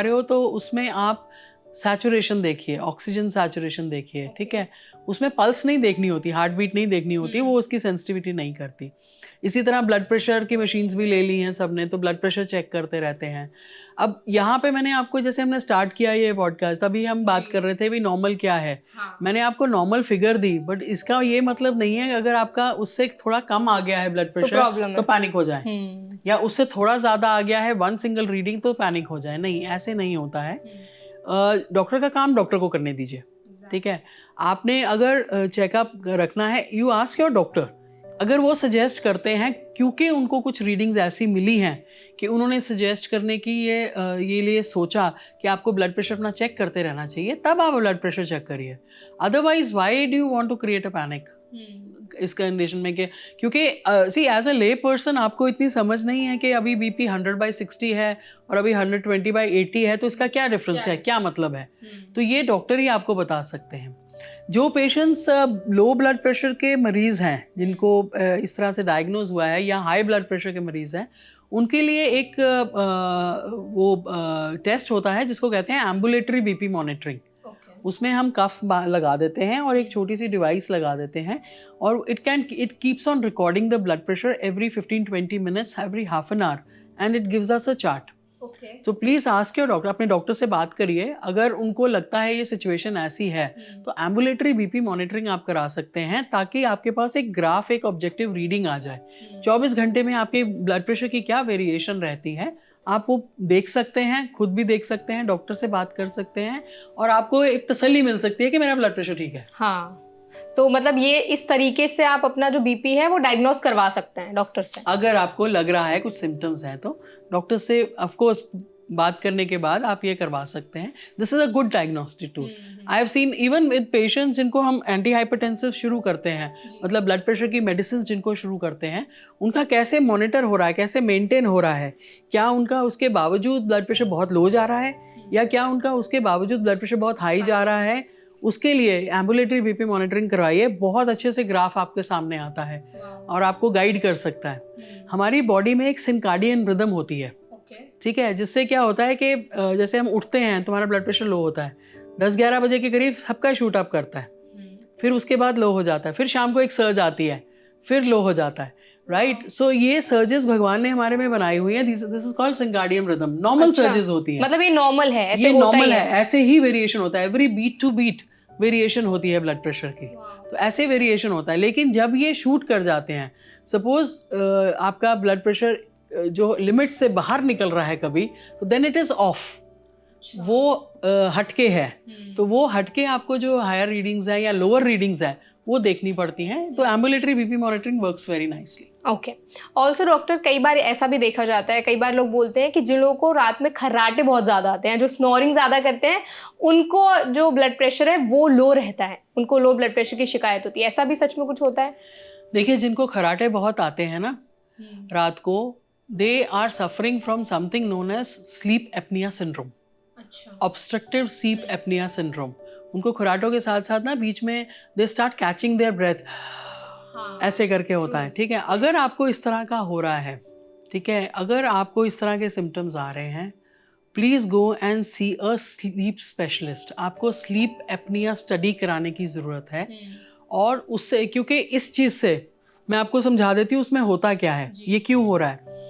Speaker 1: रहे हो तो उसमें आप सैचुरेशन देखिए, ऑक्सीजन सैचुरेशन देखिए, ठीक है। उसमें पल्स नहीं देखनी होती, हार्ट बीट नहीं देखनी होती, वो उसकी सेंसिटिविटी नहीं करती। इसी तरह ब्लड प्रेशर की मशीन्स भी ले ली हैं सबने, तो ब्लड प्रेशर चेक करते रहते हैं। अब यहाँ पे मैंने आपको, जैसे हमने स्टार्ट किया ये पॉडकास्ट, तभी हम बात कर रहे थे भी नॉर्मल क्या है। मैंने आपको नॉर्मल फिगर दी, बट इसका ये मतलब नहीं है अगर आपका उससे थोड़ा कम आ गया है ब्लड प्रेशर तो पैनिक हो जाए, या उससे थोड़ा ज़्यादा आ गया है 1 सिंगल रीडिंग तो पैनिक हो जाए। नहीं, ऐसे नहीं होता है। डॉक्टर का काम डॉक्टर को करने दीजिए, ठीक है। आपने अगर चेकअप रखना है, यू आस्क योर डॉक्टर। अगर वो सजेस्ट करते हैं, क्योंकि उनको कुछ रीडिंग्स ऐसी मिली हैं कि उन्होंने सजेस्ट करने की ये लिए सोचा कि आपको ब्लड प्रेशर अपना चेक करते रहना चाहिए, तब आप ब्लड प्रेशर चेक करिए। Otherwise why do you want to create a panic इस कंडीशन में? क्योंकि सी एज अ ले पर्सन आपको इतनी समझ नहीं है कि अभी बीपी 100/60 है और अभी 120/80 है, तो इसका क्या डिफरेंस है, क्या मतलब है। तो ये डॉक्टर ही आपको बता सकते हैं। जो पेशेंट्स लो ब्लड प्रेशर के मरीज़ हैं, जिनको इस तरह से डायग्नोज हुआ है, या हाई ब्लड प्रेशर के मरीज़ हैं, उनके लिए एक टेस्ट होता है जिसको कहते हैं एम्बुलेटरी बीपी मॉनिटरिंग। उसमें हम कफ लगा देते हैं और एक छोटी सी डिवाइस लगा देते हैं, और it keeps on recording the blood pressure every 15-20 minutes, every half an hour, and it gives us a chart. तो प्लीज़ आस्क योर डॉक्टर, अपने डॉक्टर से बात करिए। अगर उनको लगता है ये सिचुएशन ऐसी है तो एम्बुलेटरी बीपी मॉनिटरिंग आप करा सकते हैं, ताकि आपके पास एक ग्राफ, एक ऑब्जेक्टिव रीडिंग आ जाए। 24 घंटे में आपके ब्लड प्रेशर की क्या वेरिएशन रहती है, आप वो देख सकते हैं, खुद भी देख सकते हैं, डॉक्टर से बात कर सकते हैं, और आपको एक तसल्ली मिल सकती है कि मेरा ब्लड प्रेशर ठीक है।
Speaker 2: हाँ, तो मतलब ये इस तरीके से आप अपना जो बीपी है वो डायग्नोस करवा सकते हैं डॉक्टर से। अगर
Speaker 1: आपको लग रहा है कुछ सिम्टम्स हैं तो डॉक्टर से ऑफ कोर्स बात करने के बाद आप ये करवा सकते हैं। This is a good diagnostic tool. I have seen even with patients जिनको हम एंटी हाइपरटेंसिव शुरू करते हैं, मतलब ब्लड प्रेशर की मेडिसिन जिनको शुरू करते हैं, उनका कैसे मॉनिटर हो रहा है, कैसे मेंटेन हो रहा है, क्या उनका उसके बावजूद ब्लड प्रेशर बहुत लो जा रहा है, या क्या उनका उसके बावजूद ब्लड प्रेशर बहुत हाई जा रहा है। उसके लिए एम्बुलेटरी बीपी मॉनिटरिंग करवाइए, बहुत अच्छे से ग्राफ आपके सामने आता है और आपको गाइड कर सकता है। हमारी बॉडी में एक सिनकार्डियन रिदम होती है, ठीक है, जिससे क्या होता है कि जैसे हम उठते हैं, तुम्हारा ब्लड प्रेशर लो होता है, 10-11 बजे के करीब सबका शूट अप करता है, फिर उसके बाद लो हो जाता है, फिर शाम को एक सर्ज आती है, फिर लो हो जाता है, राइट। सो ये सर्जेस भगवान ने हमारे में बनाई हुई है, this is called circadian rhythm, normal surges होती हैं।
Speaker 2: मतलब ये नॉर्मल है, ऐसे
Speaker 1: ये
Speaker 2: होता
Speaker 1: नॉर्मल
Speaker 2: ही
Speaker 1: है, ऐसे ही वेरिएशन होता है, every beat to beat variation होती है ब्लड प्रेशर की, तो ऐसे वेरिएशन होता है। लेकिन जब ये शूट कर जाते हैं, सपोज आपका ब्लड प्रेशर जो लिमिट से बाहर निकल रहा है कभी, तो देन इट इज ऑफ, वो हटके है, तो वो हटके आपको जो हायर रीडिंग्स है या लोअर रीडिंग्स है वो देखनी पड़ती हैं। तो ambulatory BP monitoring works very nicely.
Speaker 2: Okay. Also doctor, कई बार ऐसा भी देखा जाता है, कई बार लोग बोलते हैं कि जिन लोगों को रात में खर्राटे बहुत ज़्यादा आते हैं, जो स्नोरिंग ज़्यादा करते हैं, उनको जो ब्लड प्रेशर है वो लो रहता है, उनको लो ब्लड प्रेशर की शिकायत होती है। ऐसा भी सच में कुछ होता है?
Speaker 1: देखिए, जिनको खर्राटे बहुत आते हैं ना रात को, they are suffering from something known as sleep apnoea syndrome, obstructive sleep apnoea syndrome. उनको खर्राटों के साथ साथ ना बीच में they start catching their breath, ऐसे करके होता है, ठीक है। अगर आपको इस तरह का हो रहा है, ठीक है, अगर आपको इस तरह के सिम्टम्स आ रहे हैं, please go and see a sleep specialist. आपको स्लीप एपनिया स्टडी कराने की ज़रूरत है। और उससे, क्योंकि इस चीज़ से मैं आपको समझा देती हूँ उसमें होता क्या है, ये क्यों हो रहा है।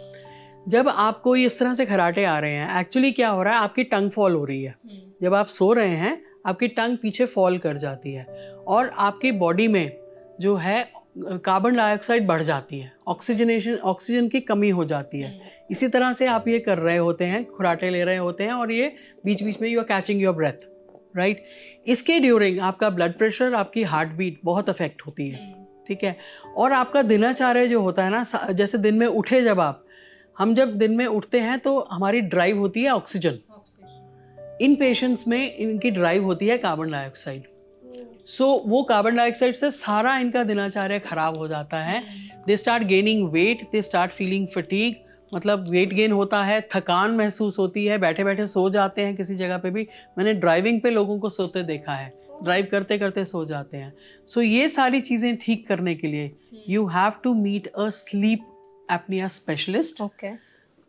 Speaker 1: जब आपको इस तरह से खर्राटे आ रहे हैं, एक्चुअली क्या हो रहा है, आपकी टंग फॉल हो रही है। जब आप सो रहे हैं, आपकी टंग पीछे फॉल कर जाती है और आपकी बॉडी में जो है कार्बन डाइऑक्साइड बढ़ जाती है, ऑक्सीजन की कमी हो जाती है। इसी तरह से आप ये कर रहे होते हैं, खुराटे ले रहे होते हैं और ये बीच बीच में you are catching your breath, right. इसके ड्यूरिंग आपका ब्लड प्रेशर, आपकी हार्ट बीट बहुत अफेक्ट होती है, ठीक है। और आपका दिनचर्या जो होता है ना, जैसे दिन में उठे, हम जब दिन में उठते हैं तो हमारी ड्राइव होती है ऑक्सीजन। इन पेशेंट्स में इनकी ड्राइव होती है कार्बन डाइऑक्साइड। सो वो कार्बन डाइऑक्साइड से सारा इनका दिनचर्या खराब हो जाता है। They start gaining weight, they start feeling fatigue, मतलब वेट गेन होता है, थकान महसूस होती है, बैठे बैठे सो जाते हैं किसी जगह पे भी। मैंने ड्राइविंग पे लोगों को सोते देखा है, ड्राइव करते करते सो जाते हैं। सो ये सारी चीज़ें ठीक करने के लिए you have to meet a sleep apnoea specialist.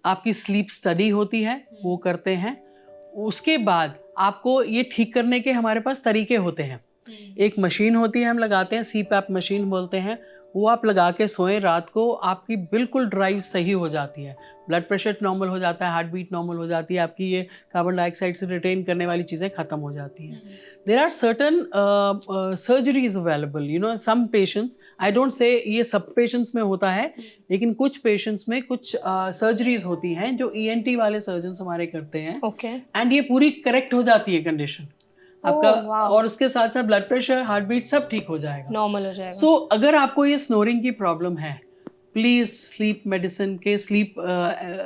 Speaker 1: आपकी स्लीप स्टडी होती है, वो करते हैं। उसके बाद आपको ये ठीक करने के हमारे पास तरीके होते हैं। एक मशीन होती है, हम लगाते हैं, CPAP मशीन बोलते हैं, वो आप लगा के सोएं रात को, आपकी बिल्कुल ड्राइव सही हो जाती है, ब्लड प्रेशर नॉर्मल हो जाता है, हार्ट बीट नॉर्मल हो जाती है, आपकी ये कार्बन डाइऑक्साइड से रिटेन करने वाली चीज़ें ख़त्म हो जाती हैं। There are certain surgeries available, you know, some patients, I don't say ये सब पेशेंट्स में होता है, लेकिन कुछ पेशेंट्स में कुछ सर्जरीज होती हैं जो ENT वाले सर्जन्स हमारे करते हैं, एंड ये पूरी करेक्ट हो जाती है कंडीशन आपका, और उसके साथ साथ ब्लड प्रेशर, हार्ट बीट सब ठीक हो जाएगा, नॉर्मल हो जाएगा। सो अगर आपको ये स्नोरिंग की प्रॉब्लम है, प्लीज स्लीप मेडिसिन के स्लीप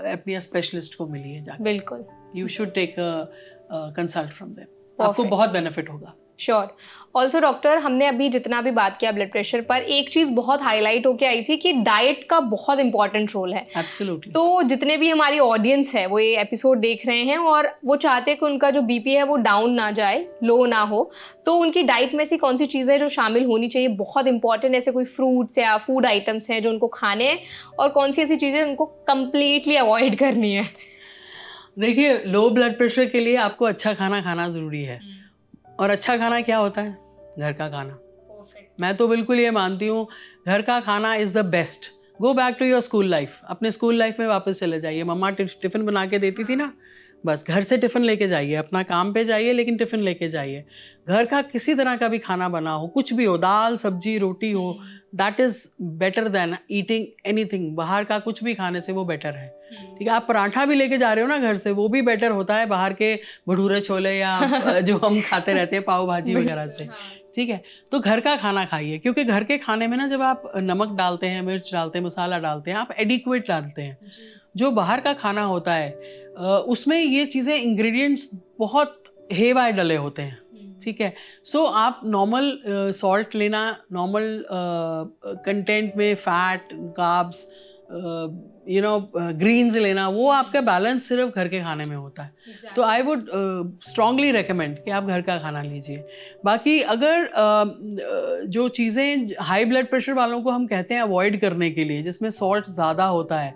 Speaker 1: एपनिया स्पेशलिस्ट को मिलिए जाके। बिल्कुल, you should take consult from them, आपको बहुत बेनिफिट होगा।
Speaker 2: श्योर। ऑल्सो डॉक्टर, हमने अभी जितना भी बात किया ब्लड प्रेशर पर, एक चीज़ बहुत हाईलाइट होके आई थी कि डाइट का बहुत इंपॉर्टेंट रोल है।
Speaker 1: एब्सोल्युटली। तो
Speaker 2: जितने भी हमारी ऑडियंस है वो ये एपिसोड देख रहे हैं और वो चाहते हैं कि उनका जो बीपी है वो डाउन ना जाए, लो ना हो, तो उनकी डाइट में ऐसी कौन सी चीज़ें जो शामिल होनी चाहिए, बहुत इंपॉर्टेंट, ऐसे कोई फ्रूट्स या फूड आइटम्स हैं जो उनको खाने हैं, और कौन सी ऐसी चीज़ें उनको कम्प्लीटली अवॉइड करनी है?
Speaker 1: देखिए, लो ब्लड प्रेशर के लिए आपको अच्छा खाना खाना ज़रूरी है। और अच्छा खाना क्या होता है? घर का खाना। मैं तो बिल्कुल ये मानती हूँ, घर का खाना is the best. Go back to your school life, अपने स्कूल लाइफ में वापस चले जाइए। मम्मा टिफ़िन बना के देती थी ना, बस घर से टिफ़िन लेके जाइए, अपना काम पे जाइए लेकिन टिफ़िन लेके जाइए। घर का किसी तरह का भी खाना बना हो, कुछ भी हो, दाल सब्जी रोटी हो, that is better than eating anything. बाहर का कुछ भी खाने से वो बेटर है, ठीक है। आप पराठा भी लेके जा रहे हो ना घर से, वो भी बेटर होता है बाहर के भटूरे छोले या जो हम खाते रहते हैं पाव भाजी वगैरह से, ठीक है। तो घर का खाना खाइए, क्योंकि घर के खाने में ना जब आप नमक डालते हैं, मिर्च डालते हैं, मसाला डालते हैं, आप एडिक्वेट डालते हैं। जो बाहर का खाना होता है उसमें ये चीज़ें, इंग्रेडिएंट्स बहुत हेवाए डले होते हैं, ठीक है। सो आप नॉर्मल सॉल्ट लेना, नॉर्मल कंटेंट में fat, carbs, you know, greens लेना, वो आपका बैलेंस सिर्फ घर के खाने में होता है। तो आई वुड स्ट्रांगली रेकमेंड कि आप घर का खाना लीजिए। बाकी अगर जो चीज़ें हाई ब्लड प्रेशर वालों को हम कहते हैं अवॉइड करने के लिए, जिसमें सॉल्ट ज़्यादा होता है,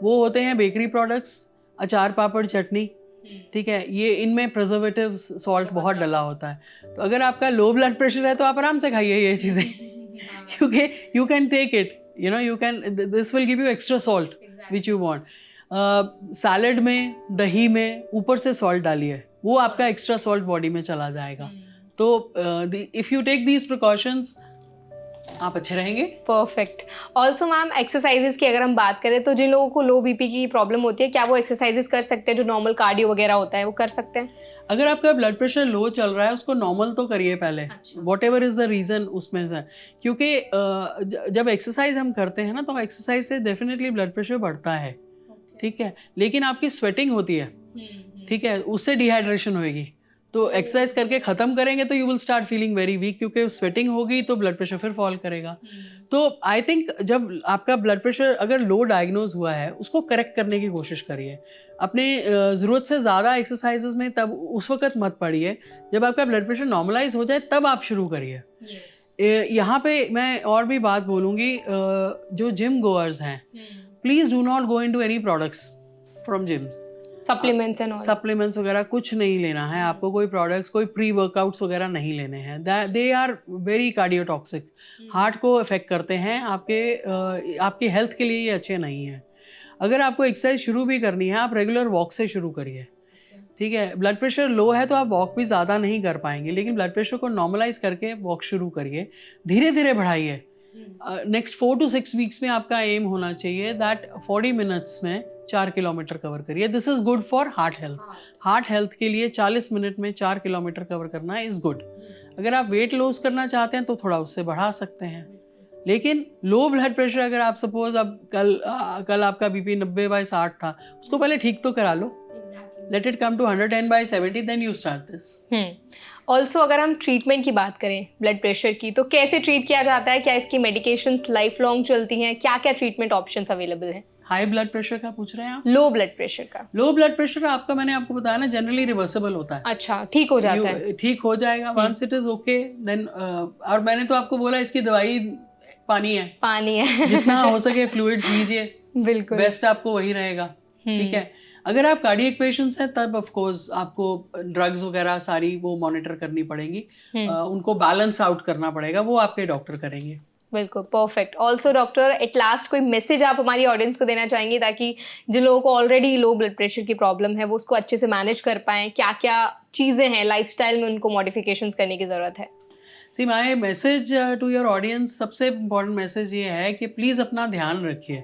Speaker 1: वो होते हैं बेकरी प्रोडक्ट्स, अचार पापड़ चटनी, ठीक है, ये इनमें प्रिजर्वेटिव सॉल्ट बहुत डला होता है। तो अगर आपका लो ब्लड प्रेशर है तो आप आराम से खाइए ये चीज़ें क्योंकि you can take it, you know, you can, this will give you extra salt which you want. Salad में, दही में ऊपर से सॉल्ट डालिए, वो आपका एक्स्ट्रा सॉल्ट बॉडी में चला जाएगा। तो if you take these precautions आप अच्छे रहेंगे।
Speaker 2: परफेक्ट। ऑल्सो मैम, एक्सरसाइजेज की अगर हम बात करें तो जिन लोगों को लो बीपी की प्रॉब्लम होती है, क्या वो एक्सरसाइजेज कर सकते हैं? जो नॉर्मल कार्डियो वगैरह होता है वो कर सकते हैं?
Speaker 1: अगर आपका ब्लड प्रेशर लो चल रहा है उसको नॉर्मल तो करिए पहले, what ever is the reason उसमें से, क्योंकि जब एक्सरसाइज हम करते हैं ना तो एक्सरसाइज से डेफिनेटली ब्लड प्रेशर बढ़ता है, ठीक है, लेकिन आपकी स्वेटिंग होती है, ठीक है, उससे डिहाइड्रेशन होएगी। तो एक्सरसाइज करके ख़त्म करेंगे तो you will start feeling very weak, क्योंकि स्वेटिंग होगी तो ब्लड प्रेशर फिर फॉल करेगा। तो आई थिंक जब आपका ब्लड प्रेशर अगर लो डायग्नोज हुआ है उसको करेक्ट करने की कोशिश करिए। अपने ज़रूरत से ज़्यादा एक्सरसाइजेज में तब उस वक्त मत पड़िए, जब आपका ब्लड प्रेशर नॉर्मलाइज हो जाए तब आप शुरू करिए। यहाँ पे मैं और भी बात बोलूँगी, जो जिम गोअर्स हैं, please do not go into any products from gym.
Speaker 2: Supplements and
Speaker 1: supplements वगैरह कुछ नहीं लेना है आपको, कोई प्रोडक्ट्स, कोई प्री वर्कआउट्स वगैरह नहीं लेने हैं। They are very cardiotoxic, heart को अफेक्ट करते हैं, आपके हेल्थ के लिए ये अच्छे नहीं हैं। अगर आपको एक्सरसाइज शुरू भी करनी है आप रेगुलर वॉक से शुरू करिए, ठीक है। ब्लड प्रेशर लो है तो आप वॉक भी ज़्यादा नहीं कर पाएंगे, लेकिन ब्लड प्रेशर को नॉर्मलाइज करके वॉक शुरू करिए, धीरे धीरे बढ़ाइए। नेक्स्ट 4 to 6 वीक्स में आपका एम होना चाहिए दैट 40 मिनट्स में 4 किलोमीटर कवर करिए। This is good for heart health. Heart health के लिए 40 मिनट में 4 किलोमीटर कवर करना इज़ गुड। अगर आप वेट लॉस करना चाहते हैं तो थोड़ा उससे बढ़ा सकते हैं, लेकिन लो ब्लड प्रेशर अगर आप सपोज अब कल आपका बीपी 90/60 था, उसको पहले ठीक तो करा लो। Let it come to 110/70, then you start this.
Speaker 2: Also अगर हम ट्रीटमेंट की बात करें ब्लड प्रेशर की, तो कैसे ट्रीट किया जाता है? क्या इसकी मेडिकेशंस लाइफ लॉन्ग चलती हैं? क्या क्या ट्रीटमेंट ऑप्शंस अवेलेबल हैं?
Speaker 1: हाई ब्लड प्रेशर का पूछ रहे हैं आप?
Speaker 2: लो ब्लड प्रेशर का।
Speaker 1: लो ब्लड प्रेशर आपका, मैंने आपको बताया ना, जनरली रिवर्सिबल होता है।
Speaker 2: अच्छा, ठीक हो जाता है?
Speaker 1: ठीक हो जाएगा once it is okay then. और मैंने तो आपको बोला इसकी दवाई पानी है जितना हो सके फ्लूइड्स लीजिए, बिल्कुल बेस्ट आपको वही रहेगा, ठीक है। अगर आप कार्डियक पेशेंट्स हैं तब ऑफ कोर्स आपको ड्रग्स वगैरह सारी वो मॉनिटर करनी पड़ेंगी, उनको बैलेंस आउट करना पड़ेगा, वो आपके डॉक्टर करेंगे।
Speaker 2: बिल्कुल perfect. Also doctor, at last कोई मैसेज आप हमारी ऑडियंस को देना चाहेंगे ताकि जिन लोगों को ऑलरेडी लो ब्लड प्रेशर की प्रॉब्लम है वो उसको अच्छे से मैनेज कर पाएँ? क्या क्या चीज़ें हैं लाइफस्टाइल में उनको मॉडिफिकेशंस करने की ज़रूरत है?
Speaker 1: See my message to your audience, सबसे इम्पोर्टेंट मैसेज ये है कि प्लीज़ अपना ध्यान रखिए।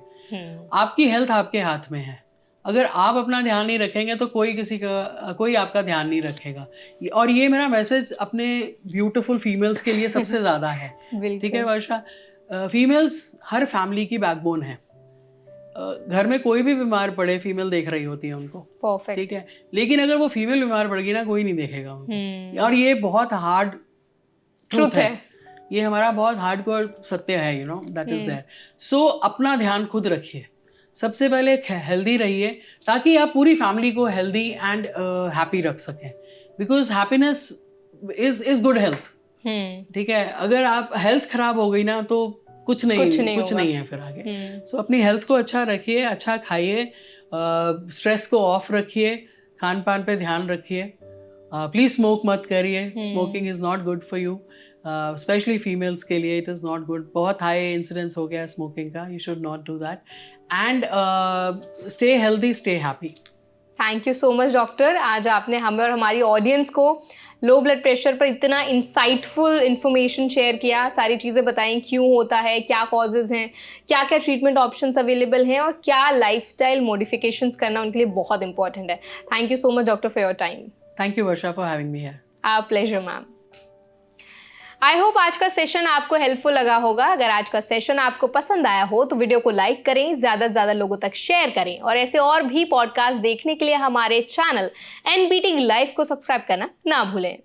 Speaker 1: आपकी हेल्थ आपके हाथ में है, अगर आप अपना ध्यान नहीं रखेंगे तो कोई आपका ध्यान नहीं रखेगा। और ये मेरा मैसेज अपने ब्यूटीफुल फीमेल्स के लिए सबसे ज़्यादा है, ठीक है वर्षा। फीमेल्स हर फैमिली की बैकबोन है। घर में कोई भी बीमार पड़े फीमेल देख रही होती है उनको, परफेक्ट, ठीक है, लेकिन अगर वो फीमेल बीमार पड़ गई ना, कोई नहीं देखेगा उनको। और ये बहुत हार्ड ट्रूथ है, ये हमारा बहुत हार्डकोर सत्य है, you know, that is there. So अपना ध्यान खुद रखिए, सबसे पहले हेल्दी रहिए ताकि आप पूरी फैमिली को हेल्दी एंड हैप्पी रख सकें, because happiness is good health, ठीक है। अगर आप हेल्थ खराब हो गई ना तो कुछ नहीं है फिर आगे। सो अपनी हेल्थ को अच्छा रखिए, अच्छा खाइए, स्ट्रेस को ऑफ रखिए, खान पान पे ध्यान रखिए, प्लीज स्मोक मत करिए, smoking is not good for you, specially females के लिए इट इज़ नॉट गुड। बहुत हाई इंसिडेंस हो गया है स्मोकिंग का, you should not do that, and stay healthy, stay happy.
Speaker 2: Thank you so much doctor, आज आपने हमें और हमारी ऑडियंस को लो ब्लड प्रेशर पर इतना इंसाइटफुल इन्फॉर्मेशन शेयर किया, सारी चीज़ें बताएं क्यों होता है, क्या कॉजेज़ हैं, क्या क्या ट्रीटमेंट ऑप्शंस अवेलेबल हैं और क्या लाइफस्टाइल मॉडिफिकेशंस करना उनके लिए बहुत इंपॉर्टेंट है। Thank you so much doctor for your time.
Speaker 1: Thank you Varsha for having me here.
Speaker 2: Our pleasure ma'am. I hope आज का सेशन आपको हेल्पफुल लगा होगा। अगर आज का सेशन आपको पसंद आया हो तो वीडियो को लाइक करें, ज़्यादा से ज़्यादा लोगों तक शेयर करें और ऐसे और भी पॉडकास्ट देखने के लिए हमारे चैनल NBT लाइफ को सब्सक्राइब करना ना भूलें।